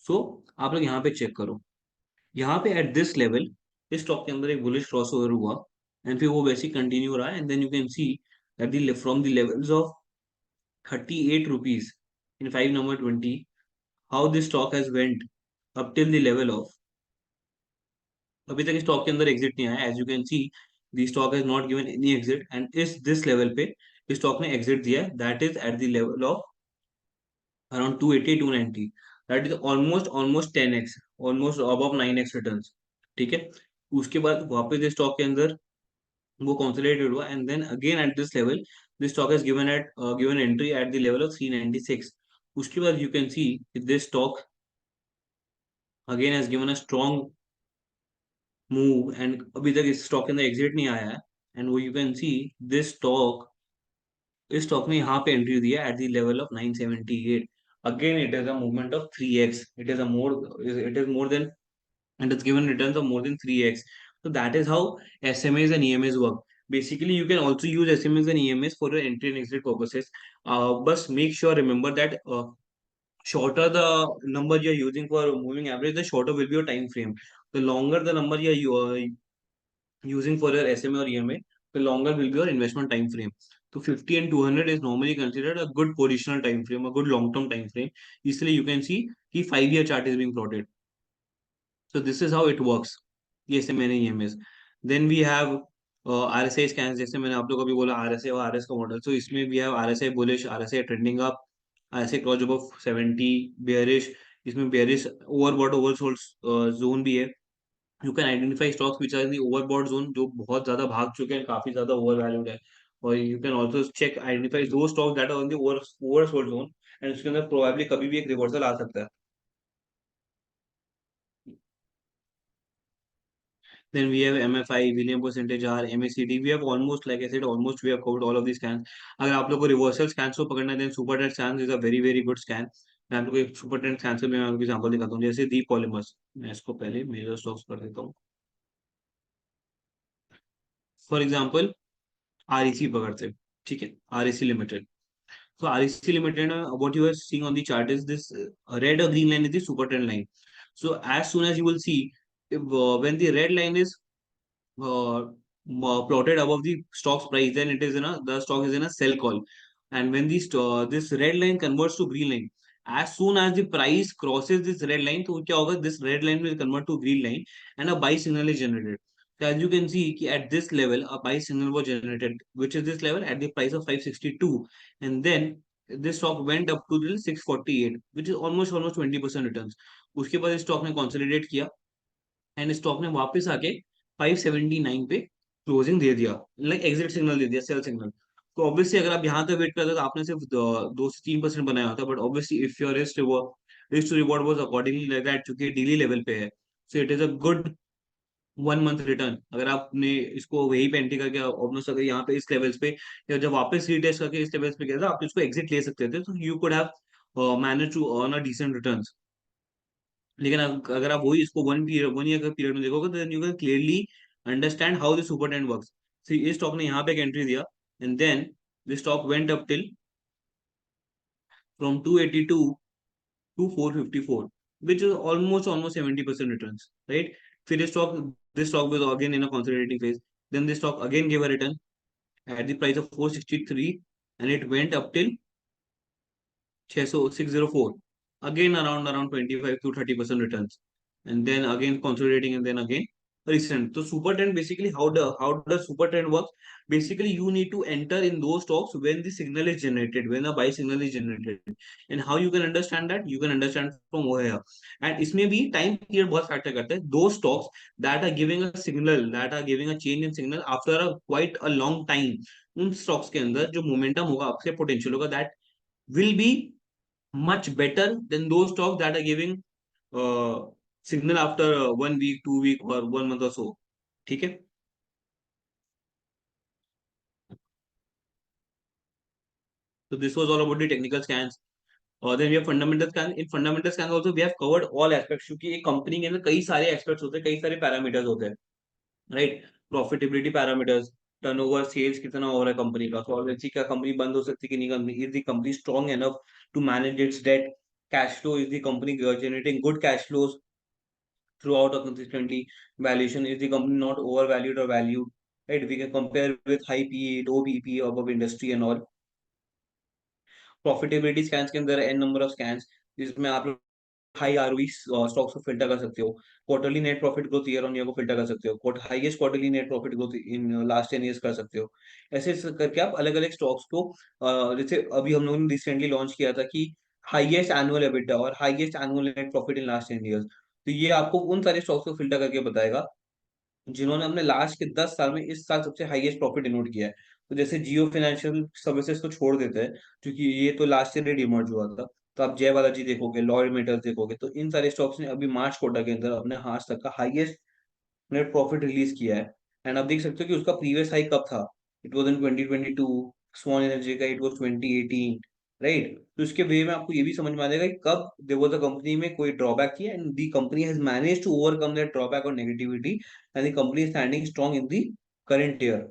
So आप लोग यहाँ पे चेक करो, यहाँ पे एट दिस लेवल इस स्टॉक के अंदर एक बुलिश क्रॉस ओवर हुआ, एंड फिर वो वैसे कंटिन्यू रहा, and then you can see that the from the levels of 38 rupees in 5 November 20, how this stock has went up till the level of, अभी तक स्टॉक के अंदर एग्जिट नहीं आया। As you can see the stock has not given any exit, and इस this level पे stock ने exit दिया है, that is eight the level of around 280 290। That is almost 10x, almost above 9x returns. ठीक है, उसके बाद वापस इस स्टॉक के अंदर वो कंसोलिडेटेड हुआ, and then again at this level this stock has given entry at the level of 396। उसके बाद you can see this stock again has given a strong move, and अभी तक इस स्टॉक के अंदर एग्जिट नहीं आया है। एंड वो you can see this stock, इस स्टॉक ने यहाँ पे एंट्री दिया eight the level of 978। Again it is a movement of 3x, it is more than, and it's given returns of more than 3x. So that is how SMAs and EMAs work. Basically, you can also use SMAs and EMAs for your entry and exit purposes. But make sure, remember that shorter the number you're using for moving average, the shorter will be your time frame. The longer the number you're using for your SMA or EMA, the longer will be your investment time frame. So 50 and 200 is normally considered a good positional time frame, a good long-term time frame. Easily you can see the 5 year chart is being plotted. So this is how it works. ये ऐसे मैंने EMS. Then we have RSI scans, जैसे मैंने आप लोगों को भी बोला RSI और RS का मॉडल. So इसमें we have RSI bullish, RSI trending up, RSI cross above 70, bearish. इसमें bearish overbought oversold zone भी है. You can identify stocks which are in the overbought zone, जो बहुत ज्यादा भाग चुके हैं, काफी ज्यादा overvalued है. और you can also check identify those stocks that are on the oversold zone, and उसके अंदर probably कभी भी एक रिवर्सल आ सकता है. Then we have MFI, William percentage R, MACD. We have almost, like I said, almost we have covered all of these scans. अगर आप लोग को रिवर्सल scans को पकड़ना है, then super trend scans is a very very good scan. मैं आप लोग को एक super trend scans का मैं आपको एग्जांपल दिखाता हूँ, जैसे दीप पॉलीमर्स. मैं इसको पहले मेजर स्टॉक्स कर देता हूँ. फॉर एग्जांपल REC पकड़ते हैं. ठीक है, REC limited. So REC Limited, what you are seeing on the chart is this red or green line is the super trend line. So as soon as you will see, if, when the red line is plotted above the stock's price, then it is in a the stock is in a sell call. And when this red line converts to green line, as soon as the price crosses this red line, तो क्या होगा? This red line will convert to green line and a buy signal is generated. So as you can see, कि at this level a buy signal was generated, which is this level at the price of 562, and then this stock went up to the 648, which is almost 20% returns. उसके बाद इस stock ने consolidate किया and stock ने वापस आके 579 पे closing दे दिया, लाइक एग्जिट सिग्नल दे दिया, सेल सिग्नल. तो ऑब्वियसली अगर आप यहाँ तक वेट करते तो आपने सिर्फ 2 से 3% बनाया होता, but obviously if your risk to reward was accordingly like that, चूंकि डेली लेवल पे है, so it is a good 1 month return. अगर आपने इसको वही पे एंट्री करके ऑलमोस्ट अगर यहाँ पे इस लेवल्स पे या जब वापस रीटेस्ट करके इस लेवल्स पे गया था, आप इसको एग्जिट ले सकते थे, तो you could have manage to earn a decent returns. लेकिन अगर आप वही इसको 1 ईयर का पीरियड में देखोगे, तो you can clearly understand how the super ten works. See इस स्टॉक ने यहाँ पे एक एंट्री दिया and then the stock went up till from 282 to 454, which is almost 70% returns, right? फिर this stock was again in a consolidating phase. Then this stock again gave a return at the price of 463, and it went up till 604, again around 25 to 30% returns, and then again consolidating, and then again recent. So super trend, basically how does super trend work? Basically you need to enter in those stocks when the signal is generated, when a buy signal is generated. And how you can understand that? You can understand from over here. And इसमें भी time period बहुत factor करता है. Those stocks that are giving a signal, that are giving a change in signal after a quite a long time, उन stocks के अंदर जो momentum होगा, आपसे potential होगा, that will be much better than those stocks that are giving uh, signal after 1 week, 2 week, or 1 month or so. ठीक है. So this was all about the technical scans. Then we have fundamental scan. In fundamental scan also we have covered all aspects, क्योंकि एक company के अंदर कई सारे aspects होते हैं, कई सारे पैरामीटर्स होते हैं, right? Profitability parameters, turnover, sales कितना हो रहा है कंपनी का, सॉल्वेंसी क्या कंपनी बंद हो सकती है कि नहीं, company is the company strong enough to manage its debt, cash flow, is the company generating good cash flows throughout or consistently. Valuation, is the company not overvalued or valued? Right? We can compare with high PE, low PE above industry and all. Profitability scans के अंदर n number of scans, जिसमें आप लोग high ROE stocks को filter कर सकते हो, quarterly net profit growth year on year को फिल्टर कर सकते हो, highest quarterly net profit growth in last 10 years कर सकते हो. ऐसे करके आप अलग अलग स्टॉक्स को जैसे अभी हम लोगों ने रिसेंटली लॉन्च किया था कि हाईएस्ट एनुअल एबिटा और highest annual net profit in last 10 years. तो ये आपको उन सारे स्टॉक्स को फिल्टर करके बताएगा जिन्होंने अपने लास्ट के 10 साल में इस साल सबसे हाईएस्ट प्रॉफिट डिनोट किया है. तो जैसे जियो फाइनेंशियल सर्विसेज को छोड़ देते हैं, क्योंकि ये तो लास्ट ईयर डीमर्ज हुआ था, तो आप जय बालाजी देखोगे, लॉयड मेटल्स देखोगे, तो इन सारे स्टॉक्स ने अभी मार्च क्वार्टर के अंदर अपने हाथ तक का हाईएस्ट नेट प्रॉफिट रिलीज किया है. एंड आप देख सकते हो कि उसका प्रीवियस हाई कब था. It was in 2022. Swan Energy का इट वाज 2018, राइट? तो इसके वे में आपको ये भी समझ में आ जाएगा कि कब देयर वाज अ कंपनी में कोई ड्रॉबैक किया and the company has managed to overcome that drawback और negativity, and the company is standing strong in the current year.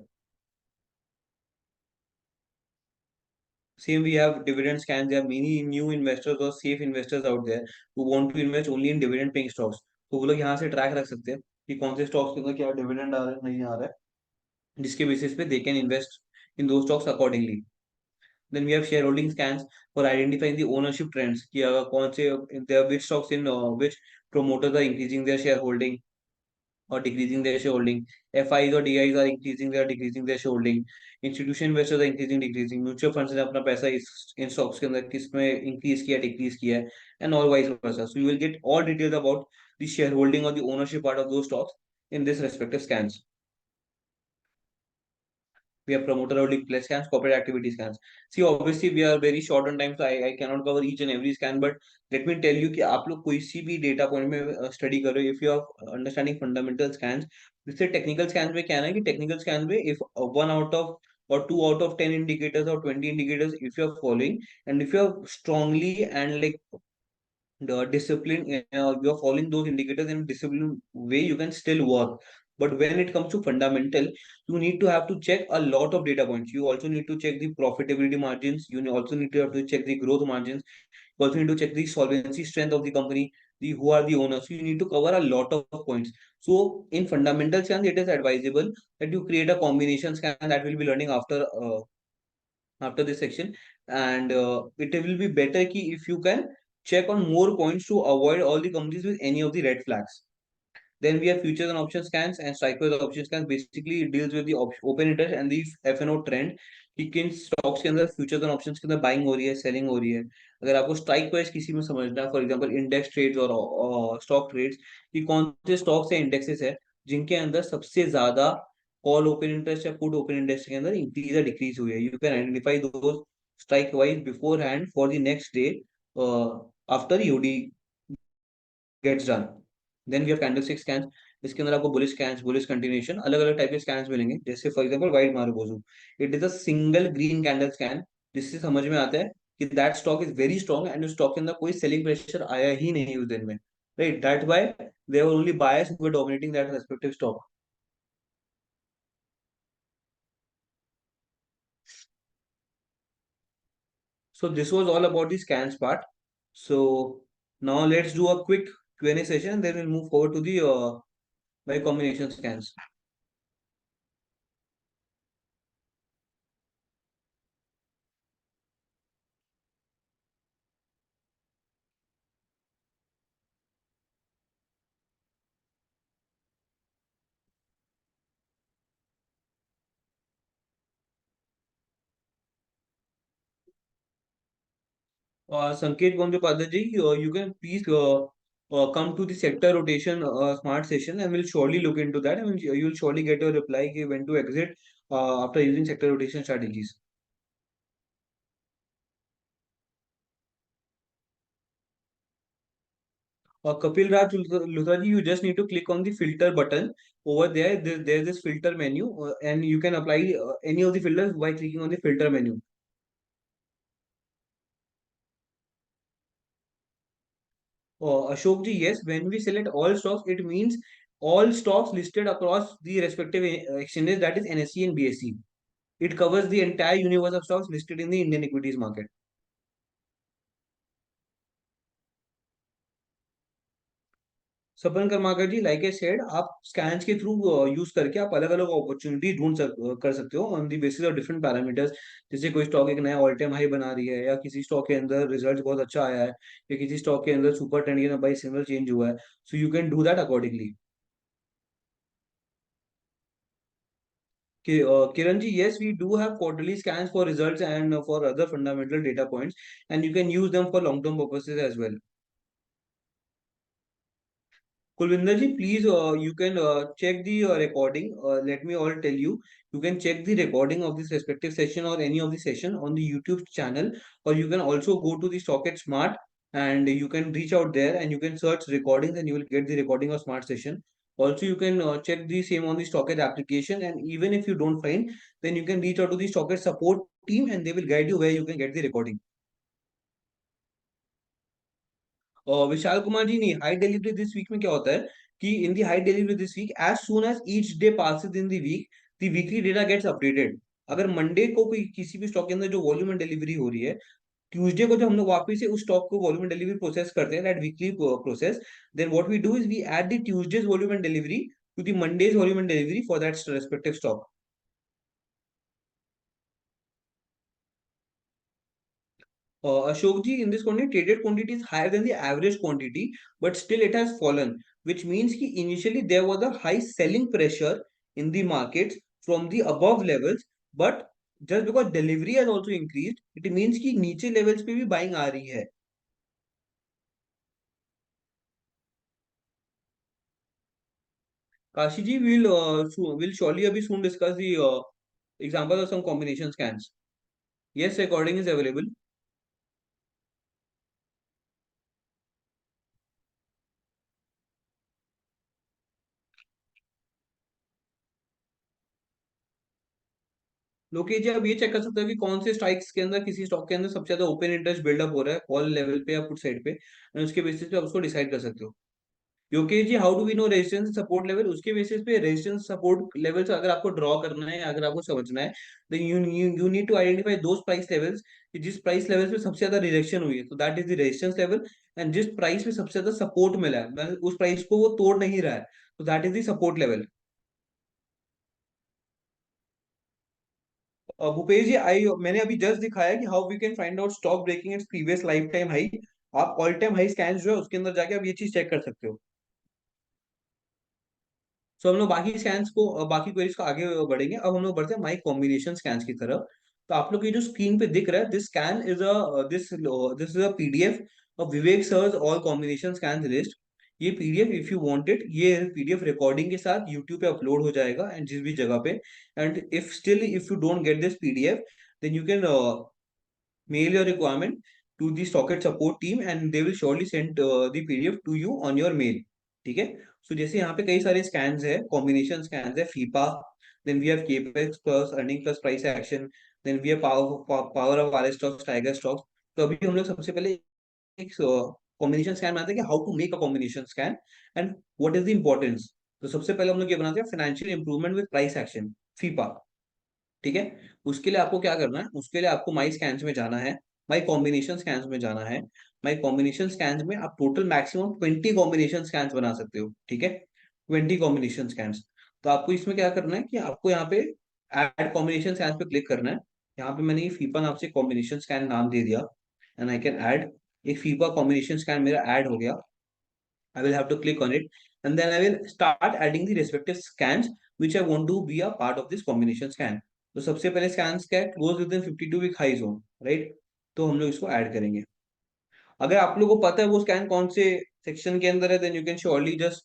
Same, we have dividend scans. There are many new investors or safe investors out there who want to invest only in dividend paying stocks. तो वो लोग यहाँ से track रख सकते हैं कि कौन से स्टॉक्स के अंदर क्या डिविडेंड आ रहा है, नहीं आ रहा है, जिसके बेसिस पे दे कैन इन्वेस्ट इन दो stocks accordingly. Then we have shareholding scans for identifying the ownership trends कि अगर कौन से there are which stocks in which promoters are increasing their shareholding or decreasing their shareholding. FIs or DIs are increasing, they are decreasing their shareholding. Institutional investors are increasing, decreasing. Mutual funds ने अपना पैसा इस इन stocks के अंदर किस में increase किया, decrease किया है, and all vice versa. So you will get all details about the shareholding or the ownership part of those stocks in this respective scans. We have promoter or league plus scans, corporate activity scans. See, obviously we are very short on time, so I cannot cover each and every scan. But let me tell you कि आप लोग कोई सी भी data point में study करो, if you are understanding fundamental scans. जैसे technical scan में क्या है ना, कि टेक्निकल स्कैन में if one out of or 2 out of 10 indicators or 20 indicators, if you are following, and if you are strongly and like the discipline, you are following those indicators in a disciplined way, you can still work. But when it comes to fundamental, you need to have to check a lot of data points. You also need to check the profitability margins, you also need to have to check the growth margins, you also need to check the solvency strength of the company, the who are the owners. So you need to cover a lot of points. So in fundamental scan, it is advisable that you create a combination scan that we'll be learning after this section. And it will be better ki if you can check on more points to avoid all the companies with any of the red flags. Then we have futures and option scans, and strike price option scans. Basically it deals with the open interest and the F&O trend कि किन stocks के अंदर futures and options के अंदर buying हो रही है, selling हो रही है. अगर आपको स्ट्राइक प्राइस किसी में समझना है, फॉर एग्जांपल इंडेक्स ट्रेड्स और स्टॉक ट्रेड्स, कि कौन से स्टॉक्स या इंडेक्सेस है जिनके अंदर सबसे ज्यादा कॉल ओपन इंटरेस्ट या पुट ओपन इंटरेस्ट के अंदर इंक्रीज या डिक्रीज हुई है, you can identify those strike wise beforehand for the next day, after EOD gets done. Then we have candlestick scans. इसके अंदर आपको बुलिश स्कैन्स, बुलिश कंटिन्यूएशन, अलग अलग टाइप के स्कैन्स मिलेंगे. जैसे for example white marubozu, it is a single green candle scan, जिससे समझ में आता है कि that stock is very strong and उस स्टॉक के अंदर कोई सेलिंग प्रेशर आया ही नहीं उस दिन में. Right, that's why they were only buyers who were dominating that respective stock. So this was all about the scans part. So now let's do a quick Q&A session, then we'll move forward to the by combination scans. Sanket Gondopadhyay, you can please come to the sector rotation smart session, and we'll surely look into that, and you'll surely get a reply when to exit after using sector rotation strategies. Kapil Raj Luthra ji, you just need to click on the filter button over there. There's this filter menu, and you can apply any of the filters by clicking on the filter menu. Ashok ji, yes, when we select all stocks, it means all stocks listed across the respective exchanges, that is NSE and BSE. It covers the entire universe of stocks listed in the Indian equities market. Sapan Karmakar ji, like I said, आप scans के through use करके आप अलग अलग opportunity कर सकते हो on the basis of different parameters. जैसे कोई स्टॉक एक नया ऑल टाइम हाई बना रही है, या किसी स्टॉक के अंदर रिजल्ट बहुत अच्छा आया है, या किसी स्टॉक के अंदर सुपर ट्रेंड के बाई सिग्नल चेंज हुआ है, so you can do that accordingly. Kiran ji, yes, we do have quarterly scans for results and for other fundamental data points, and you can use them for long-term purposes as well. Kulvinder ji, please, you can check the recording. Let me all tell you, you can check the recording of this respective session or any of the session on the YouTube channel, or you can also go to the Stockit Smart, and you can reach out there and you can search recordings and you will get the recording of Smart session. Also, you can check the same on the Stockit application, and even if you don't find, then you can reach out to the Stockit support team and they will guide you where you can get the recording. Vishal Kumar ji, नहीं, high delivery this week में क्या होता है कि in the high delivery this week, as soon as each day passes in the week, the weekly data gets updated. अगर Monday को कोई किसी भी स्टॉक के अंदर जो वॉल्यूम एंड डिलीवरी हो रही है, ट्यूसडे को जब हम लोग वापस से उस स्टॉक को वॉल्यूम एंड डिलीवरी प्रोसेस करते हैं, that weekly process, then what we do is we add the Tuesday's volume and delivery to the Monday's volume and delivery for that respective stock. Ashok ji, in this quantity, traded quantity is higher than the average quantity, but still it has fallen, which means कि initially there was a high selling pressure in the markets from the above levels, but just because delivery has also increased, it means कि नीचे levels पे भी buying आ रही है. Kashi ji, will surely अभी soon discuss the example of some combination scans. Yes, recording is available. Lokesh जी आप ये check कर सकते हो कि कौन से स्ट्राइक्स के अंदर किसी स्टॉक के अंदर सबसे ज्यादा ओपन इंटरेस्ट बिल्डअप हो रहा है कॉल लेवल पे या पुट साइड पे, एंड उसके बेसिस पे आप उसको डिसाइड कर सकते हो। Yogesh ji how do we know resistance support level, उसके बेसिस पे रेजिस्टेंस सपोर्ट लेवल्स अगर आपको ड्रॉ करना है, अगर आपको समझना है, then you need to identify those price levels कि जिस प्राइस लेवल पे सबसे ज्यादा रिजेक्शन हुई है, तो that is the resistance level. And जिस प्राइस पे सबसे ज्यादा सपोर्ट मिला है, मतलब उस प्राइस को वो तोड़ नहीं रहा है, तो that is the support level. Bhupesh ji I मैंने अभी जस्ट दिखाया कि how we can find out stock breaking its previous lifetime high. आप ऑल टाइम हाई स्कैन जो है उसके अंदर जाके आप ये चीज चेक कर सकते हो। सो हम लोग बाकी स्कैन्स को बाकी क्वेरीज को आगे बढ़ेंगे। अब हम लोग बढ़ते हैं माई कॉम्बिनेशन स्कैन्स की तरफ। तो आप लोग को ये जो स्क्रीन पे दिख रहा है, this scan is this is a PDF of Vivek sir's all combination scan list. ये PDF if you want it, ये पीडीएफ रिकॉर्डिंग के साथ यूट्यूब पे अपलोड हो जाएगा एंड जिस भी जगह पे। And if you don't get this PDF, then you can mail your requirement to the Stockit support team and they will surely send the PDF to you on your mail। ठीक है। सो जैसे यहाँ पे कई सारे स्कैन्स है, combination scans है, FIPA, then we have capex plus earning plus price action, then we have power of our stocks, tiger stocks. तो अभी हम लोग सबसे पहले एक कॉम्बिनेशन स्कैन बनाते हैं कि how to make a combination scan and what is the importance. तो सबसे पहले हम लोग ये बनाते हैं financial improvement with price action, FIPA. ठीक है। उसके लिए आपको क्या करना है, उसके लिए आपको माई स्कैन्स में जाना है, माई कॉम्बिनेशन स्कैन्स में जाना है। माई कॉम्बिनेशन स्कैन्स में आप टोटल मैक्सिमम 20 कॉम्बिनेशन स्कैन्स बना सकते हो। ठीक है, 20 कॉम्बिनेशन स्कैन्स। तो आपको इसमें क्या करना है कि आपको यहाँ पे ऐड कॉम्बिनेशन स्कैन्स पे क्लिक करना है। यहाँ पे मैंने ये फीपा नाम से कॉम्बिनेशन स्कैन नाम दे दिया एंड आई कैन ऐड। एक फीपा कॉम्बिनेशन स्कैन मेरा ऐड हो गया। I will have to click on it and then I will start adding the respective scans which I want to be a part of this combination scan। तो सबसे पहले scans क्या है, close within 52 week high zone, right. तो हम लोग इसको add करेंगे। अगर आप लोगों को पता है वो स्कैन कौन से सेक्शन के अंदर है, then you can surely just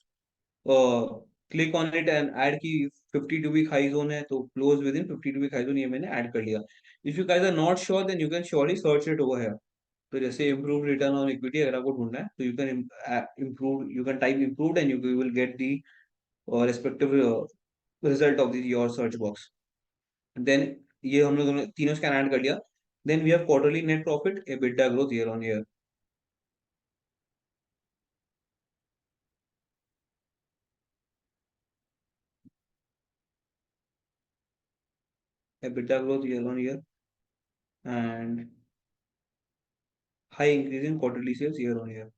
click on it and add की 52 वीक हाई जोन है तो close within 52 week high zone, ये मैंने ऐड कर लिया। If you guys are not sure then you can surely search it over है। तो जैसे इम्प्रूव रिटर्न ऑन इक्विटी अगर आपको ढूंढना है तो you can improve, you can type improved and you will get the respective result of the your search box। देन ये हम लोग तीनों स्कैन ऐड कर लिया। Then we have quarterly net profit, EBITDA growth year on year, EBITDA growth year on year and high increase in quarterly sales year on year.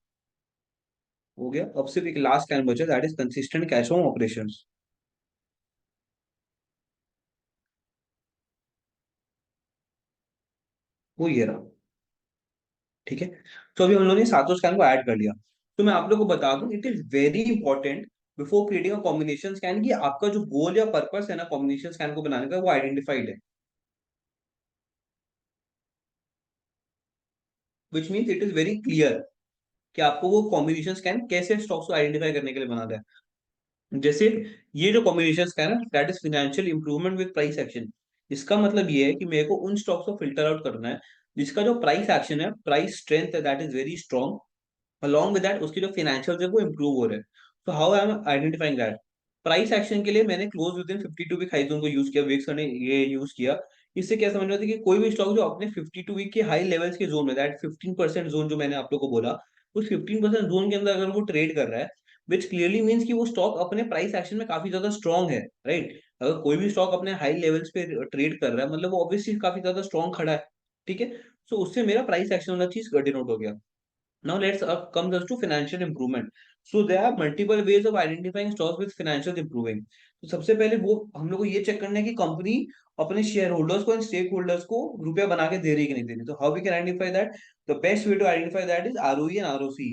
हो गया। अब सिर्फ एक लास्ट स्कैन बचा, that is consistent cash flow operations. वो ये रहा। ठीक है। तो अभी हम लोगों ने सातों स्कैन को ऐड कर लिया। तो मैं आप लोगों को बता दूं, it is very important before creating a combination scan कि आपका जो गोल या पर्पस है ना कॉम्बिनेशन स्कैन को बनाने का, वो आइडेंटिफाइड है। Which means it is very clear कि आपको वो कॉम्बिनेशन स्कैन कैसे स्टॉक्स को आइडेंटिफाई करने के लिए बनाना है। जैसे ये जो कॉम्बिनेशन स्कैन है, that is financial improvement with price action. इसका मतलब ये है कि मेरे को उन स्टॉक्स को फिल्टर आउट करना है जिसका जो प्राइस एक्शन है, प्राइस स्ट्रेंथ है, that is very strong. Along with that उसकी जो फाइनेंशियल है वो इंप्रूव हो रहे हैं। तो how I am identifying that. Price action के लिए मैंने close within 52 week high zone को यूज किया, विक्स ने ये यूज किया। इससे क्या समझ में आता है कि कोई भी स्टॉक जो अपने 52 वीक के हाई लेवल्स के जोन में, दैट 15% जोन जो मैंने आप लोग को बोला, उस 15% जोन के अंदर अगर वो ट्रेड कर रहा है, विच क्लियरली मीन्स कि वो स्टॉक अपने प्राइस एक्शन में काफी ज्यादा स्ट्रॉन्ग है, राइट। अगर कोई भी स्टॉक अपने हाई लेवल्स पे ट्रेड कर रहा है, मतलब वो ऑब्वियसली काफी ज्यादा स्ट्रॉन्ग खड़ा है। ठीक है। सो उससे मेरा प्राइस एक्शन वाला चीज डिनोट हो गया। Now let's comes us to financial improvement। So there are multiple ways of identifying stocks with financial improving। तो सबसे पहले वो हम लोग को ये चेक करना है कि कंपनी अपने शेयर होल्डर्स को एंड स्टेक होल्डर्स को रुपया बना के दे रही है कि नहीं दे रही। तो how we can identify that, the best way to identify that is ROE and ROC.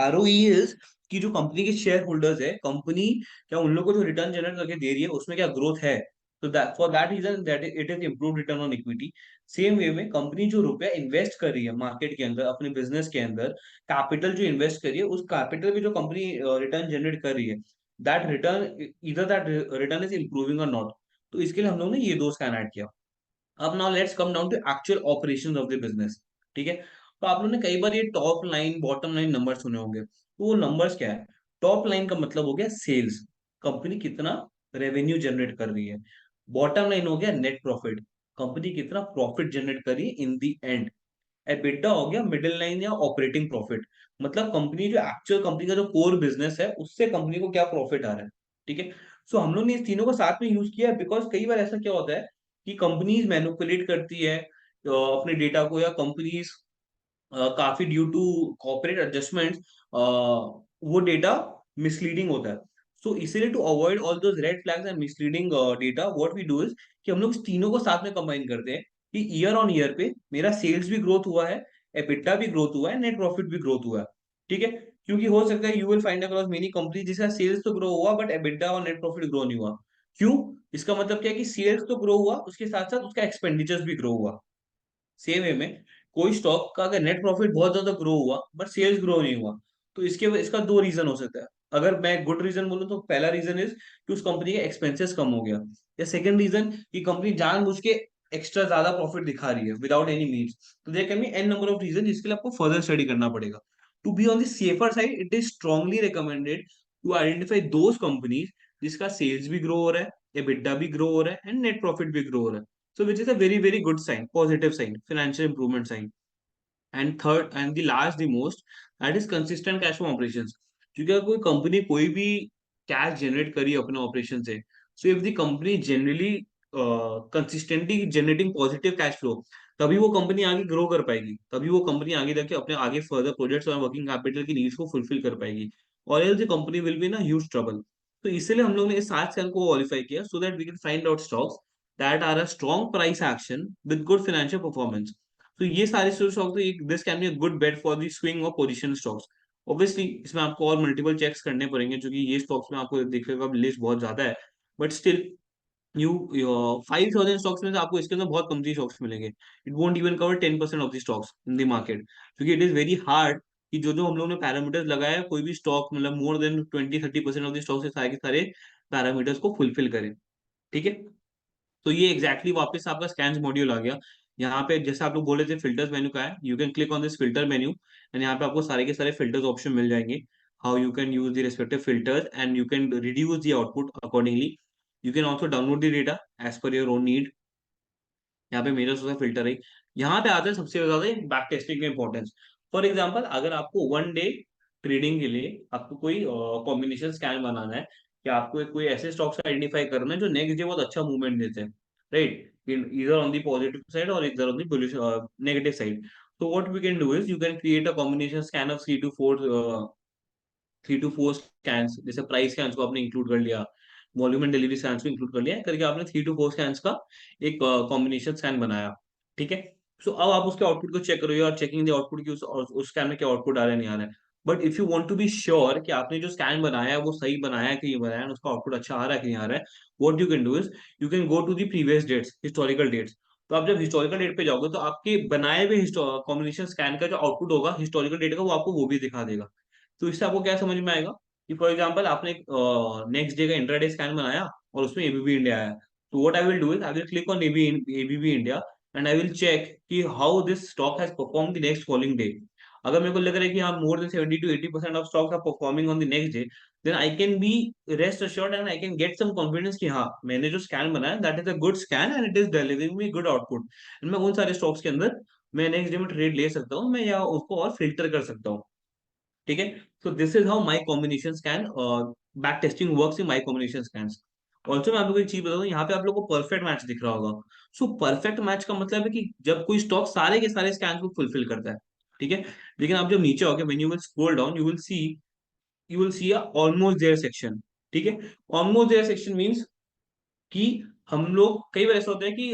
ROE is कि जो कंपनी के शेयर होल्डर्स है, कंपनी क्या उन लोगों को जो रिटर्न जनरेट करके दे रही है उसमें क्या ग्रोथ है। तो that for that reason that it is improve return on equity. Same way में कंपनी जो रुपया इन्वेस्ट कर रही है मार्केट के अंदर अपने बिजनेस के अंदर, कैपिटल जो इन्वेस्ट करिए उस कैपिटल पे जो कंपनी रिटर्न जनरेट कर रही है, दैट रिटर्न इधर दैट रिटर्न इज इंप्रूविंग और नॉट। तो इसके लिए हम लोग ने ये दो स्कैन ऐड किया। अब now let's come down to actual operations of the business. ठीक है, तो आप लोगों ने कई बार ये top line bottom line number सुने होंगे, तो वो नंबर्स क्या है? टॉप लाइन का मतलब हो गया सेल्स, कंपनी कितना रेवेन्यू जनरेट कर रही है। बॉटम लाइन हो गया नेट प्रॉफिट, कंपनी कितना प्रॉफिट जनरेट कर रही है इन दी एंड। एबिटा हो गया मिडिल लाइन या ऑपरेटिंग प्रॉफिट, मतलब कंपनी जो एक्चुअल कंपनी का जो कोर बिजनेस है उससे कंपनी को क्या प्रॉफिट आ रहा है। ठीक है, सो हम लोग ने इस तीनों को साथ में यूज किया बिकॉज कई बार ऐसा क्या होता है कि कंपनीज मैनिपुलेट करती है अपने डेटा को, या कंपनीज काफी ड्यू टू कॉर्पोरेट एडजस्टमेंट वो डेटा मिसलीडिंग होता है। सो इसीलिए to avoid all those red flags and misleading data, what we do is कि हम लोग इस तीनों को साथ में कंबाइन करते हैं कि ईयर ऑन ईयर पे मेरा सेल्स भी ग्रोथ हुआ है, एबिटा भी ग्रोथ हुआ है, नेट प्रॉफिट भी ग्रोथ हुआ है। ठीक है, क्योंकि हो सकता है you will find across many company जिसका सेल्स तो ग्रो हुआ बट एबिटा और नेट प्रॉफिट ग्रो नहीं हुआ। क्यों? इसका मतलब क्या है कि सेल्स तो ग्रो हुआ, उसके साथ साथ उसका एक्सपेंडिचर्स भी ग्रो हुआ। सेम वे में कोई स्टॉक का अगर नेट प्रॉफिट बहुत ज्यादा ग्रो हुआ बट सेल्स ग्रो नहीं हुआ, तो इसका दो रीजन हो सकता है। अगर मैं गुड रीजन बोलूं तो पहला रीजन इज कि उस कंपनी के एक्सपेंसेस कम हो गया, या सेकंड रीजन कि कंपनी जानबूझ के एक्स्ट्रा ज्यादा प्रॉफिट दिखा रही है विदाउट एनी मीन्स। तो there can be an number of reason जिसके लिए आपको फर्दर स्टडी करना पड़ेगा। To be on the safer side it is strongly recommended to identify those companies जिसका सेल्स भी ग्रो हो रहा है, एबिटा भी ग्रो हो रहा है एंड नेट प्रॉफिट भी ग्रो हो रहा है। So which is a very, very good sign, positive sign, financial improvement sign. And third, and the last, the most, that is consistent cash from operations. क्योंकि अगर कोई कंपनी कोई भी cash generate करी अपने ऑपरेशन से, so if the company generally consistently generating positive cash flow, तभी वो कंपनी आगे ग्रो कर पाएगी, तभी वो कंपनी आगे जाके अपने आगे फर्दर प्रोजेक्ट्स और वर्किंग कैपिटल की नीड्स को फुलफिल कर पाएगी, और else the company will be in a huge trouble. तो इसलिए हम लोग ने इस 7 स्कैन को क्वालिफाई किया so that we can find out stocks that are a strong price action with good financial performance. तो ये सारे स्टॉक्स तो this can be a good bet for the swing और पोजीशन स्टॉक्स। ऑब्वियसली इसमें आपको और multiple checks करने पड़ेंगे, क्योंकि ये स्टॉक्स में आपको देखिएगा लिस्ट बहुत ज्यादा है, बट स्टिल यू 5,000 स्टॉक्स में से आपको इसके अंदर बहुत कम ही स्टॉक्स मिलेंगे। It won't even cover 10% of the stocks in the market, क्योंकि इट इज वेरी हार्ड कि जो जो हम लोगों ने पैरामीटर्स लगाया है कोई भी स्टॉक मतलब more than 20-30% of the stocks के सारे पैरामीटर्स को फुलफिल करे। ठीक है, तो ये एग्जैक्टली वापस आपका स्कैन्स मॉड्यूल आ गया। यहाँ पे जैसे आप लोग बोले थे फिल्टर्स मेन्यू का है, you can click on this filter menu and यहाँ पे आपको सारे के सारे फिल्टर्स ऑप्शन मिल जाएंगे। How you can use the respective filters and you can reduce the output accordingly. You can also download the data as per your own need. यहाँ पे मेजर सोर्स फिल्टर है। यहाँ पे आता है सबसे ज्यादा बैक टेस्टिंग का इंपॉर्टेंस। फॉर एग्जाम्पल अगर आपको वन डे ट्रेडिंग के लिए आपको कोई कॉम्बिनेशन स्कैन बनाना है, कि आपको कोई ऐसे स्टॉक्स आइडेंटिफाई करना है जो नेक्स्ट डे बहुत अच्छा मूवमेंट देते हैं, राइट, इधर ऑन दी पॉजिटिव साइड और इधर ऑन दी नेगेटिव साइड। तो what we can do is you can create a combination scan of 3 to 4 scans, जैसे प्राइस स्कैन्स को आपने इंक्लूड कर लिया, वॉल्यूम एंड डिलीवरी स्कैन्स को इंक्लूड कर लिया करके आपने 3 to 4 स्कैन्स का एक कॉम्बिनेशन स्कैन बनाया। ठीक है, सो अब आप उसके आउटपुट को चेक करोगे और चेकिंग द आउटपुट की उस स्कैन में क्या आउटपुट आ रहा है नहीं आ रहा है। But if you want to be sure कि आपने जो स्कैन बनाया है वो सही बनाया है कि नहीं बनाया है, उसका आउटपुट अच्छा आ रहा है कि नहीं आ रहा है, what you can do is you can go to the previous dates, historical dates. तो आप जब हिस्टोरिकल डेट पे जाओगे तो आपके बनाए हुए कॉम्बिनेशन स्कैन का जो आउटपुट होगा हिस्टोरिकल डेट का वो आपको वो भी दिखा देगा। तो इससे आपको क्या समझ में आएगा कि फॉर एग्जांपल आपने नेक्स्ट डे का इंट्राडे स्कैन बनाया और उसमें एबीबी इंडिया आया, तो what I will do is I will click on ABB India and I will check कि how this stock has perform the next following day. अगर मेरे को लग रहा है कि हाँ more than 70 to 80% of stocks are performing on the next day, then I can be rest assured and I can get some confidence कि हाँ मैंने जो स्कैन बनाया that is a good scan and it is delivering me good output. मैं उन सारे stocks के अंदर मैं नेक्स्ट डे में ट्रेड ले सकता हूँ मैं, या उसको और फिल्टर कर सकता हूँ। ठीक है, so this is how my combination scan back testing works in my combination scans. Also मैं आप लोगों को एक चीज बताऊँ, यहाँ पे आप लोगों को परफेक्ट मैच दिख रहा होगा। सो परफेक्ट मैच का मतलब है कि जब कोई स्टॉक सारे के सारे स्कैन को फुलफिल करता है। ठीक है, लेकिन आप जब नीचे आओगे when you will scroll down you will see almost there section. ठीक है, ऑलमोस्ट देयर सेक्शन मीन्स कि हम लोग कई बार ऐसा होता है कि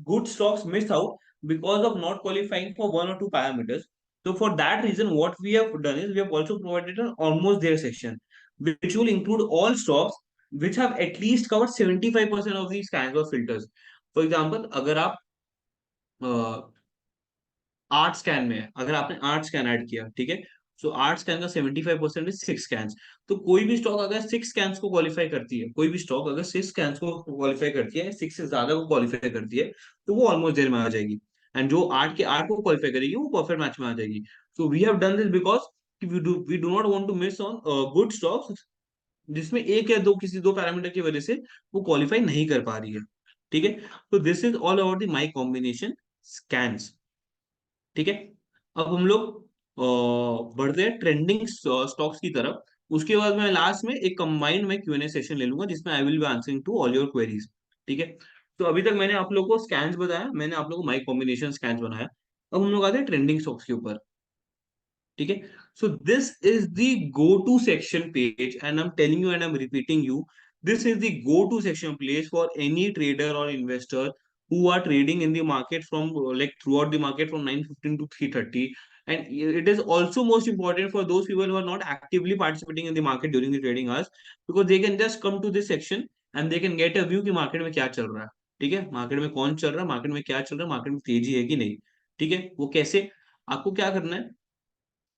good stocks miss out because of not qualifying for one और two parameters. So for that reason, what we have done is we have also provided an almost there section, which will include all stocks which have at least covered 75% of these kinds of filters. For example, अगर आप art scan में है, अगर आपने art scan add किया, ठीक है, सो 8 scan का 75% इज 6 स्कैन्स। तो कोई भी स्टॉक अगर 6 स्कैन्स को क्वालिफाई करती है, कोई भी स्टॉक अगर 6 स्कैन्स को क्वालिफाई करती है, 6 से ज्यादा को क्वालिफाई करती है, तो वो ऑलमोस्ट देर में आ जाएगी। एंड जो 8 के 8 को क्वालिफाई करेगी वो परफेक्ट मैच में आ जाएगी। So we have done this because we do not want to miss on good stocks जिसमें एक या दो किसी दो पैरामीटर की वजह से वो क्वालिफाई नहीं कर पा रही है। ठीक है। तो this is all about the my combination scans. ठीक है। अब हम लोग बढ़ते हैं ट्रेंडिंग स्टॉक्स की तरफ। उसके बाद मैं लास्ट में एक कंबाइंड में Q&A सेशन ले लूंगा जिसमें I will be answering to all your queries. ठीक है। तो अभी तक मैंने आप लोगों को स्कैन्स बताया, मैंने आप लोगों को माई कॉम्बिनेशन स्कैन्स बनाया। अब हम लोग आते हैं ट्रेंडिंग स्टॉक्स के ऊपर। ठीक है। So this is the go to section page and I am telling you and I am repeating you, this is the go to section place for any trader और investor who are trading in the market from like throughout the market from 9:15 to 3:30. And it is also most important for those people who are not actively participating in the market during the trading hours, because they can just come to this section and they can get a view कि market में क्या चल रहा है। ठीक है। Market में कौन चल रहा है, मार्केट में क्या चल रहा है, मार्केट में तेजी है कि नहीं। ठीक है। वो कैसे, आपको क्या करना है,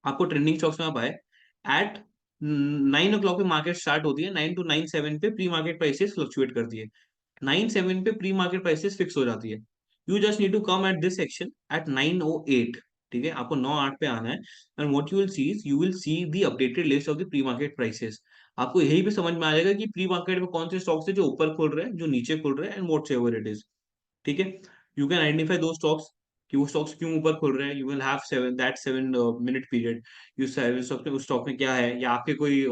आपको ट्रेंडिंग स्टॉक्स में आप आए एट 9 o'clock पे मार्केट स्टार्ट होती है, 9 to 9:07 पे प्री मार्केट प्राइसेस फ्लक्चुएट करती है। 9:07 पे प्री मार्केट प्राइसेस फिक्स हो जाती है। You just need to come at this section at 9:08। ठीक है। आपको 9:08 पे आना है and what you will see the updated list of the pre market prices. आपको यही भी समझ में आ जाएगा कि प्री मार्केट में कौन से स्टॉक्स है जो ऊपर खुल रहे हैं, जो नीचे खुल रहे हैं, and what's ever it is. ठीक है। You can identify those stocks कि वो स्टॉक्स क्यों ऊपर खुल रहे हैं। You will have 7 minute period. You उस स्टॉक में क्या है, या आपके कोई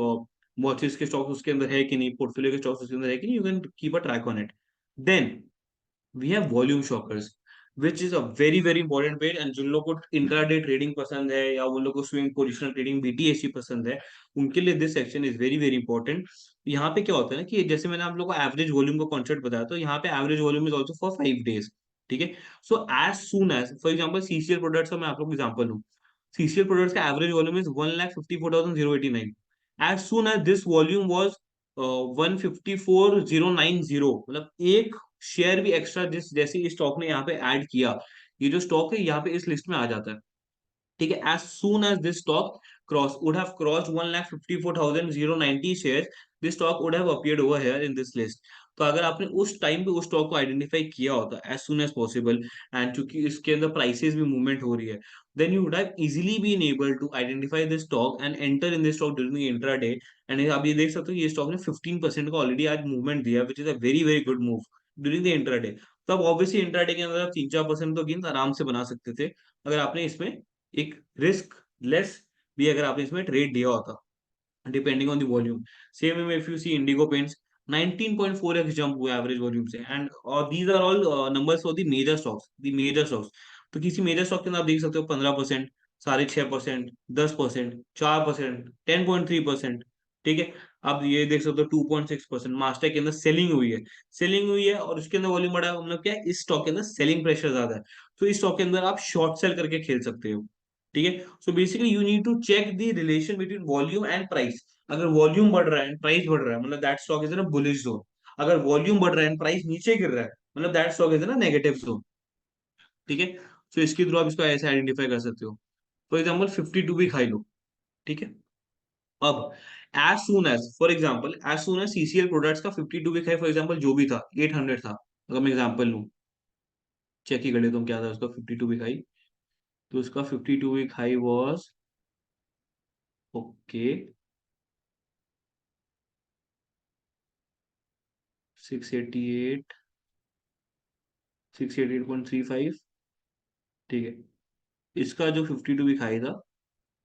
वॉचेस के स्टॉक्स उसके अंदर है कि नहीं, पोर्टफोलियो के स्टॉक्स उसके अंदर है कि नहीं, you can keep a track on it. Then we have volume shockers which is a very very important page. And जिन लोगों को इंट्राडे ट्रेडिंग पसंद है या उन लोगों को स्विंग पोजिशनल ट्रेडिंग BTSC पसंद है, उनके लिए this section is very very important. यहाँ पे क्या होता है ना कि जैसे मैंने आप लोगों को एवरेज वॉल्यूम का कॉन्सेप्ट बताया, तो यहाँ पे average volume is also for 5 days। ठीक है। So as soon as for example CCL products का मैं आप लोग एग्जाम्पल हूँ। CCL प्रोडक्ट्स का average volume is 1,54,089। As soon as this volume was 154,090, मतलब एक शेयर भी एक्स्ट्रा जिस जैसे इस स्टॉक ने यहाँ पे ऐड किया, ये जो स्टॉक है यहाँ पे इस लिस्ट में आ जाता है। ठीक है। As soon as this stock cross would have crossed 1,54,090 shares, this stock would have appeared over here in this list. तो अगर आपने उस टाइम पे उस स्टॉक को आइडेंटिफाई किया होता as soon as possible, and चूंकि इसके अंदर प्राइसेस भी मूवमेंट हो रही है, then you would have easily been able to identify this stock and enter in this stock during intraday. And आप ये देख सकते हो ये स्टॉक ने 15% का ऑलरेडी आज मूवमेंट दिया, विच is a very very good move during the intraday. तो अब ऑब्वियसली इंट्राडे के अंदर आप 3-4% तो गेंस आराम से बना सकते थे अगर आपने इसमें एक रिस्क लेस भी अगर आपने इसमें ट्रेड दिया होता, depending on the volume. Same way if you see Indigo Paints 19.4x jump हुआ एवरेज वॉल्यूम से। And these are all numbers for the major stocks. तो किसी मेजर स्टॉक के अंदर आप देख सकते हो 15%, 6.5%, 10%, 4%, 10.3%। ठीक है। अब ये देख सकते हो 2.6% मास्टर के अंदर सेलिंग हुई है और उसके अंदर वॉल्यूम बढ़ा है, मतलब क्या है, इस स्टॉक के अंदर सेलिंग प्रेशर ज्यादा है। तो इस स्टॉक के अंदर आप शॉर्ट सेल करके खेल सकते हो। ठीक है। So basically you need to check the relation between volume and price. अगर वॉल्यूम बढ़ रहा है एंड प्राइस बढ़ रहा है, मतलब that stock is in a bullish zone. अगर वॉल्यूम बढ़ रहा है एंड प्राइस नीचे गिर रहा है, मतलब that stock is in a negative zone. ठीक है। सो इसके थ्रू आप इसको ऐसे आइडेंटिफाई कर सकते हो। फॉर एग्जाम्पल 52 भी खाई लो। ठीक है। अब as soon as CCL products का 52 वीक हाई फॉर एग्जांपल जो भी था 800 था, अगर मैं एग्जांपल लूं, चेक ही कर ले तुम क्या था उसका 52 वीक हाई। तो उसका 52 वीक हाई वाज, ओके, 688, 688.35। ठीक है। इसका जो 52 वीक हाई था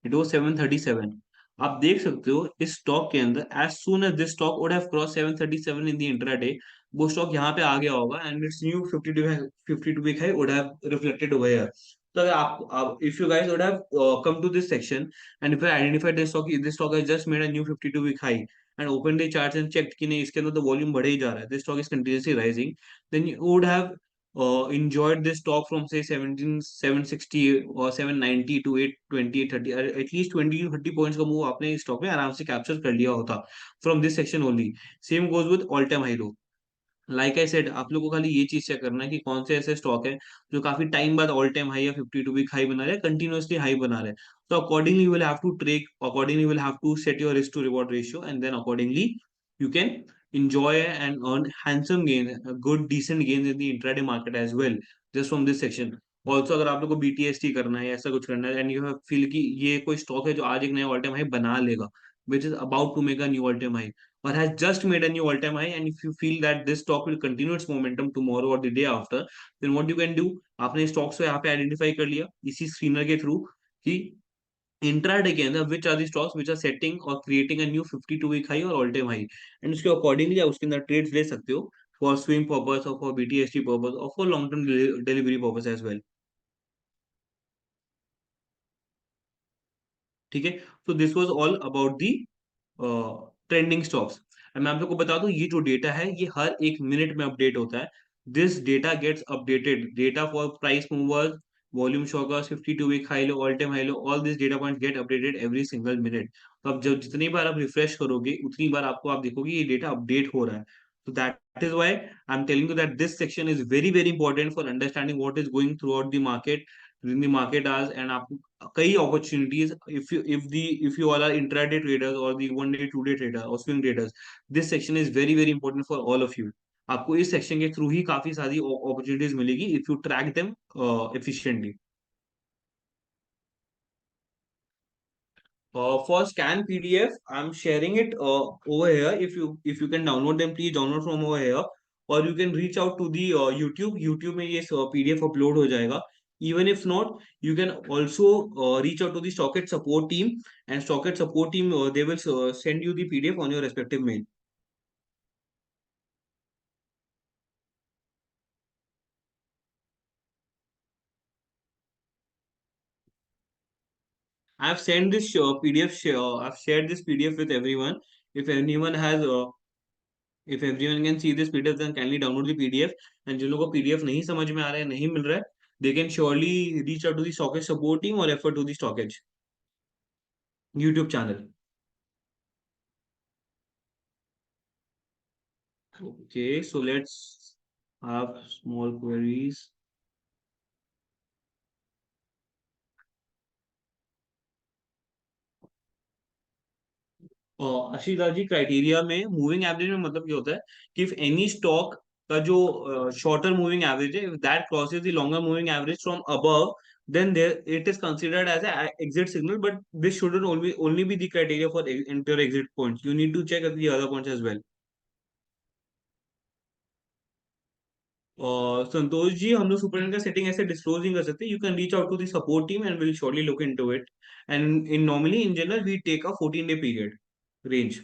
इट वाज 737। आप देख सकते हो इस स्टॉक के अंदर as soon as this stock would have cross 737 in the intraday, वो स्टॉक यहाँ पे आ गया होगा and its new 52 week high would have reflected over here. तो अगर आप if you guys would have come to this section and if you identified this stock has just made a new 52 week high and open the charts and checked कि नहीं इसके अंदर तो volume बढ़े ही जा रहा है, this stock is continuously rising, then you would have enjoyed this stock from say 760 or 790 to 820, 830, at least 20 to 30 points का मूव आपने स्टॉक में आराम से कैप्चर कर लिया होता from this section only. Same goes with all time high low. Like I said, आप लोग को खाली ये चीज चेक करना है कि कौन से ऐसे स्टॉक है जो काफी टाइम बाद ऑल टाइम हाई या 52 वीक हाई बना रहे हैं, कंटिन्यूअसली हाई बना रहे हैं। तो accordingly you will have to track, accordingly you will have to set your risk to reward ratio, and then accordingly you can enjoy and earn handsome gains, good decent gains in the intraday market as well, just from this section. Also अगर आप लोग को BTST करना है या ऐसा कुछ करना है एंड यू फील कि ये कोई स्टॉक है जो आज एक नया ऑल टाइम हाई बना लेगा, which is about to make a new all time high or has just made a new all-time high, and if you feel that this stock will continue its momentum tomorrow or the day after, then what you can do, आपने stocks को यहाँ पे identify कर लिया इसी screener के through कि intraday के अंदर which are the stocks which are setting और creating a new 52 week high और ऑल टाइम हाई, एंड उसके अकॉर्डिंगली आप उसके अंदर ट्रेड्स ले सकते हो फॉर स्विंग पर्पस और फॉर BTST पर्पस और for long term delivery purpose as well. ठीक है, तो this was all about the trending stocks. मैं आप लोग को बता दूं, ये जो डेटा है ये हर एक मिनट में अपडेट होता है। This data gets updated, data for price movers, volume shockers, 52 week high low, all time high low, all this data point get updated every single minute. तो अब जब जितनी बार आप रिफ्रेश करोगे उतनी बार आपको आप देखोगे ये डेटा अपडेट हो रहा है। तो that is why I am telling you that this section is very very important for understanding what is going through out the market, in the market as, and आपको कई opportunities, if you all are intraday traders or the 1 day 2 day trader or swing traders, this section is very very important for all of you। आपको इस section के through ही काफी सारी opportunities मिलेगी if you track them efficiently। For scan PDF, I'm sharing it over here. If you can download them, please download from over here, or you can reach out to the YouTube. YouTube में ये PDF upload हो जाएगा। Even if not, you can also reach out to the Stockit support team, and Stockit support team they will send you the PDF on your respective mail। I've sent this PDF. I've shared this PDF with everyone. If anyone has if everyone can see this PDF, then kindly download the PDF. And जिन लोगों को PDF नहीं समझ में आ रहा है, नहीं मिल रहा है, they can surely reach out to the Stockage support team or refer to the Stockage YouTube channel। Okay, so let's have small queries। Ashish ji, criteria में मूविंग एवरेज में मतलब क्या होता है कि इफ एनी स्टॉक का जो शॉर्टर मूविंग एवरेज है, that crosses the longer moving average from above, then there it is considered as a exit signal, but this shouldn't only be the criteria for enter exit points, you need to check the other points as well। Santosh ji, हम लोग superintendent का setting ऐसे disclose नहीं कर सकते, you can reach out to the support team and will surely look into it. And in normally in general we take a 14 day period range.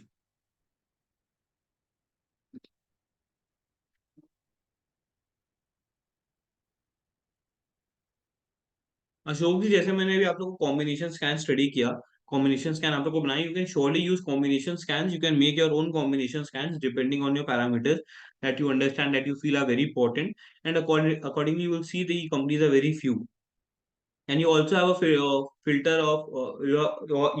Ashok ji, जैसे मैंने अभी आप लोग को कॉम्बिनेशन स्कैन स्टडी किया, कॉम्बिनेशन स्कैन आप लोग को बनाई, you can surely use combination scan, you can make your own combination scan depending on your parameters that you understand, that you feel are very important, and accordingly you will see the companies are very few, and you also have a filter of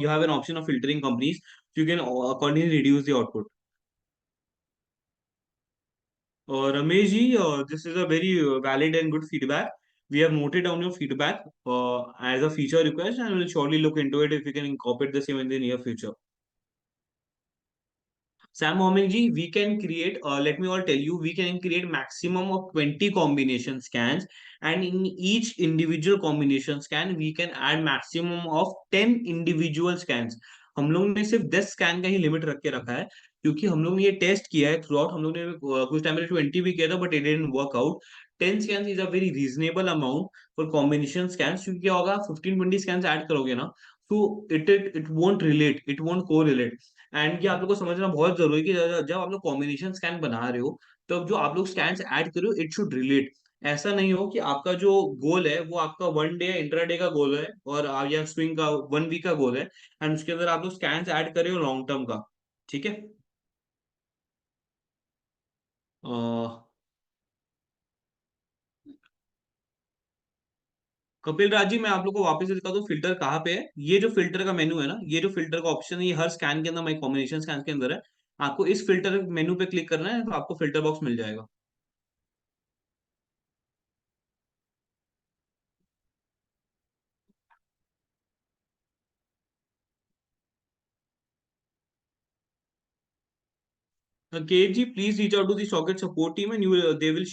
you have an option of filtering companies, so you can accordingly reduce the output। Ramesh ji, this is a very valid and good feedback, we have noted down your feedback as a feature request, and we'll surely look into it if we can incorporate the same in the near future। Sam Mohammed ji, we can create, let me all tell you, we can create maximum of 20 combination scans, and in each individual combination scan, we can add maximum of 10 individual scans। हम लोग ने सिर्फ 10 scan का ही limit रख के रखा है, क्योंकि हम लोग ने ये टेस्ट किया है थ्रू आउट, हम लोग ने कुछ टाइम पहले 20 भी किया था but it didn't work out. 10 scan is a very reasonable amount for combination scan, क्योंकि क्या होगा, 15-20 स्कैन ऐड करोगे ना, तो it won't relate, it won't को रिलेट। एंड ये आप लोग को समझना बहुत जरूरी है कि जब आप लोग कॉम्बिनेशन स्कैन बना रहे हो, तो जो आप लोग स्कैन्स ऐड कर रहे हो इट शुड रिलेट। ऐसा नहीं हो कि आपका जो गोल है वो आपका 1 डे या इंट्राडे का गोल है, और या स्विंग का 1 वीक का गोल है, एंड उसके अंदर आप लोग स्कैन्स ऐड कर रहे हो लॉन्ग टर्म का। ठीक है। कपिल राज जी, मैं आप लोग को वापस से दिखा दूं फिल्टर कहाँ पे है। ये जो फिल्टर का मेनू है ना, ये जो फिल्टर का ऑप्शन है, ये हर स्कैन के अंदर, माई कॉम्बिनेशन स्कैन के अंदर है। आपको इस फिल्टर मेनू पे क्लिक करना है तो आपको फिल्टर बॉक्स मिल जाएगा। KG, please reach out to the Socket support team, and they will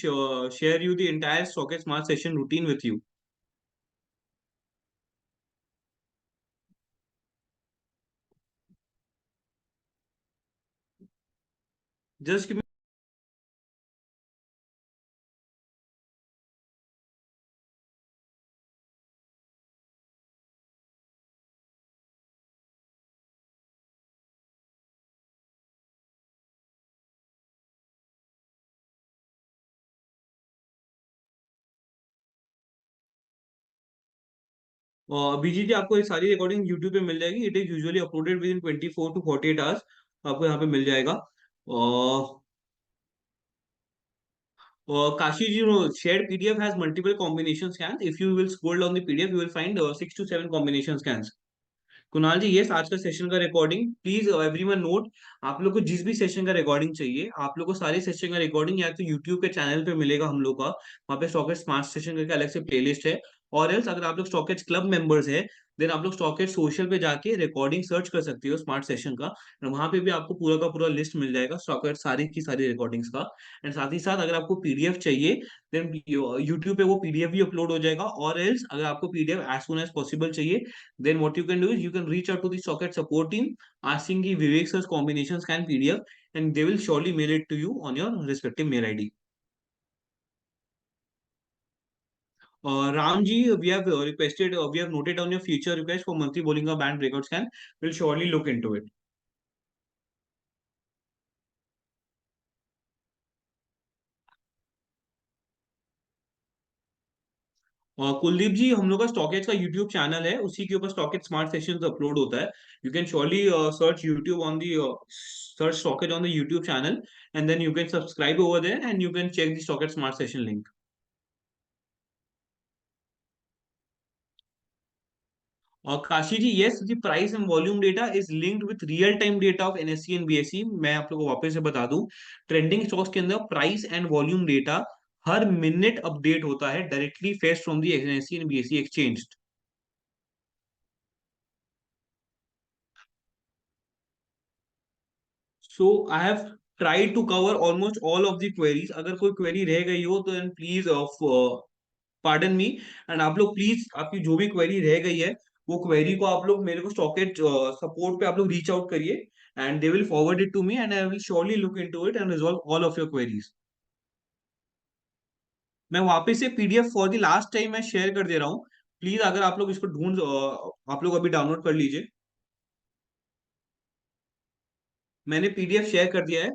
share you the entire Socket Smart Session routine with you. Just give me BGT, आपको ये सारी रिकॉर्डिंग यूट्यूब पे मिल जाएगी. It is usually uploaded with in 24 to 48 hours. आपको यहाँ पे मिल जाएगा. Kashi ji, shared PDF has multiple combination scans. If you will scroll down the PDF, you will find 6 to 7 combination scans. Kunal ji, yes, आज का session का recording please everyone note. आप लोग को जिस भी सेशन का रिकॉर्डिंग चाहिए, आप लोग को सारे सेशन का रिकॉर्डिंग या तो यूट्यूब के चैनल पे मिलेगा हम लोग का. वहाँ पे स्टॉकेज स्मार्ट सेशन करके अलग से प्लेलिस्ट है. और एल्स अगर आप लोग स्टॉकेज क्लब मेंबर्स है, देन आप लोग स्टॉकेज सोशल पे जाके रिकॉर्डिंग सर्च कर सकते हो स्मार्ट सेशन का. और वहाँ पे भी आपको पूरा का पूरा लिस्ट मिल जाएगा स्टॉकेज सारी की सारी रिकॉर्डिंग्स का. एंड साथ ही साथ अगर आपको पीडीएफ चाहिए, देन यूट्यूब पे वो पीडीएफ भी अपलोड हो जाएगा. और एल्स अगर आपको PDF as soon as possible चाहिए, then what you can do is you can reach out to the socket support team asking the Vivek sir's combination scan PDF, and they will surely mail it to you on your respective mail ID. Ramji, we have requested, we have noted on your future request for monthly Bollinger Band breakout scan. We'll surely look into it. Kuldeep ji, हम लोग का stockage का YouTube channel है, उसी के ऊपर stockage smart sessions upload होता है. You can surely search YouTube on the search StockEdge on the YouTube channel, and then you can subscribe over there and you can check the StockEdge smart session link. और Kashi ji, yes, the price and volume data is linked with real time data of NSC and BSE. मैं आप लोगों को वापस से बता दूं, trending stocks के अंदर प्राइस एंड वॉल्यूम डेटा हर मिनट अपडेट होता है, directly fetch from the NSC and BSE exchange. So I have try to cover almost all of the queries. अगर कोई क्वेरी रह गई हो तो then please pardon me. And आप लोग प्लीज, आपकी जो भी क्वेरी रह गई है, वो क्वेरी को आप लोग मेरे को स्टॉकेज सपोर्ट पे आप लोग रीच आउट करिए, and they will forward it to me and I will surely look into it and resolve all of your queries. मैं वापस से PDF for the last time मैं शेयर कर दे रहा हूँ. प्लीज अगर आप लोग इसको आप लोग अभी डाउनलोड कर लीजिए. मैंने पीडीएफ शेयर कर दिया है.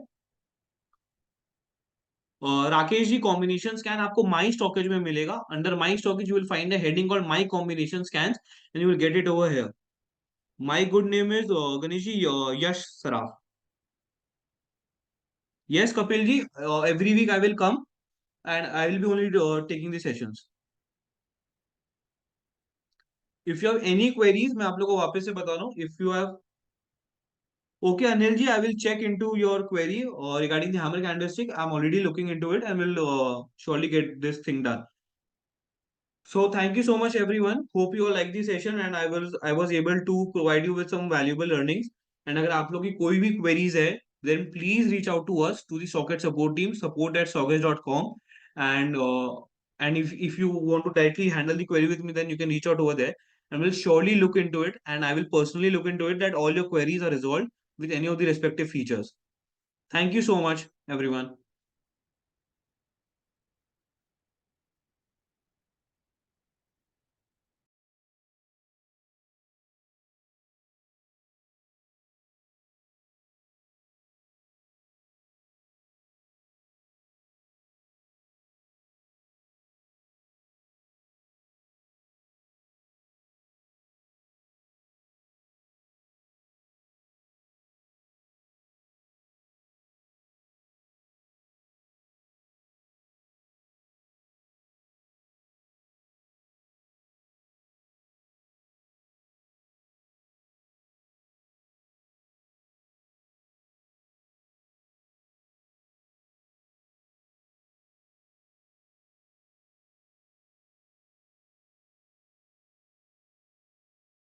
राकेश जी, कॉम्बिनेशन स्कैन आपको माई स्टॉकेज में मिलेगा. Under my stockage you will find a heading called my combination scans, and you will get it over here. My good name is Ganesh ji, Yash Saraf. Yes, Kapil ji, every week I will come and I will be only taking the sessions. If you have any queries, मैं आप लोगों को वापस से बता रहा हूँ. If you have, okay, Anil ji, I will check into your query regarding the hammer candlestick. I'm already looking into it and will surely get this thing done. So thank you so much, everyone. Hope you all like the session and I was able to provide you with some valuable learnings. And अगर आप लोग की कोई भी queries है, then please reach out to us to the Socket support team, support@socket.com. And if you want to directly handle the query with me, then you can reach out over there, and we'll surely look into it. And I will personally look into it that all your queries are resolved with any of the respective features. Thank you so much, everyone.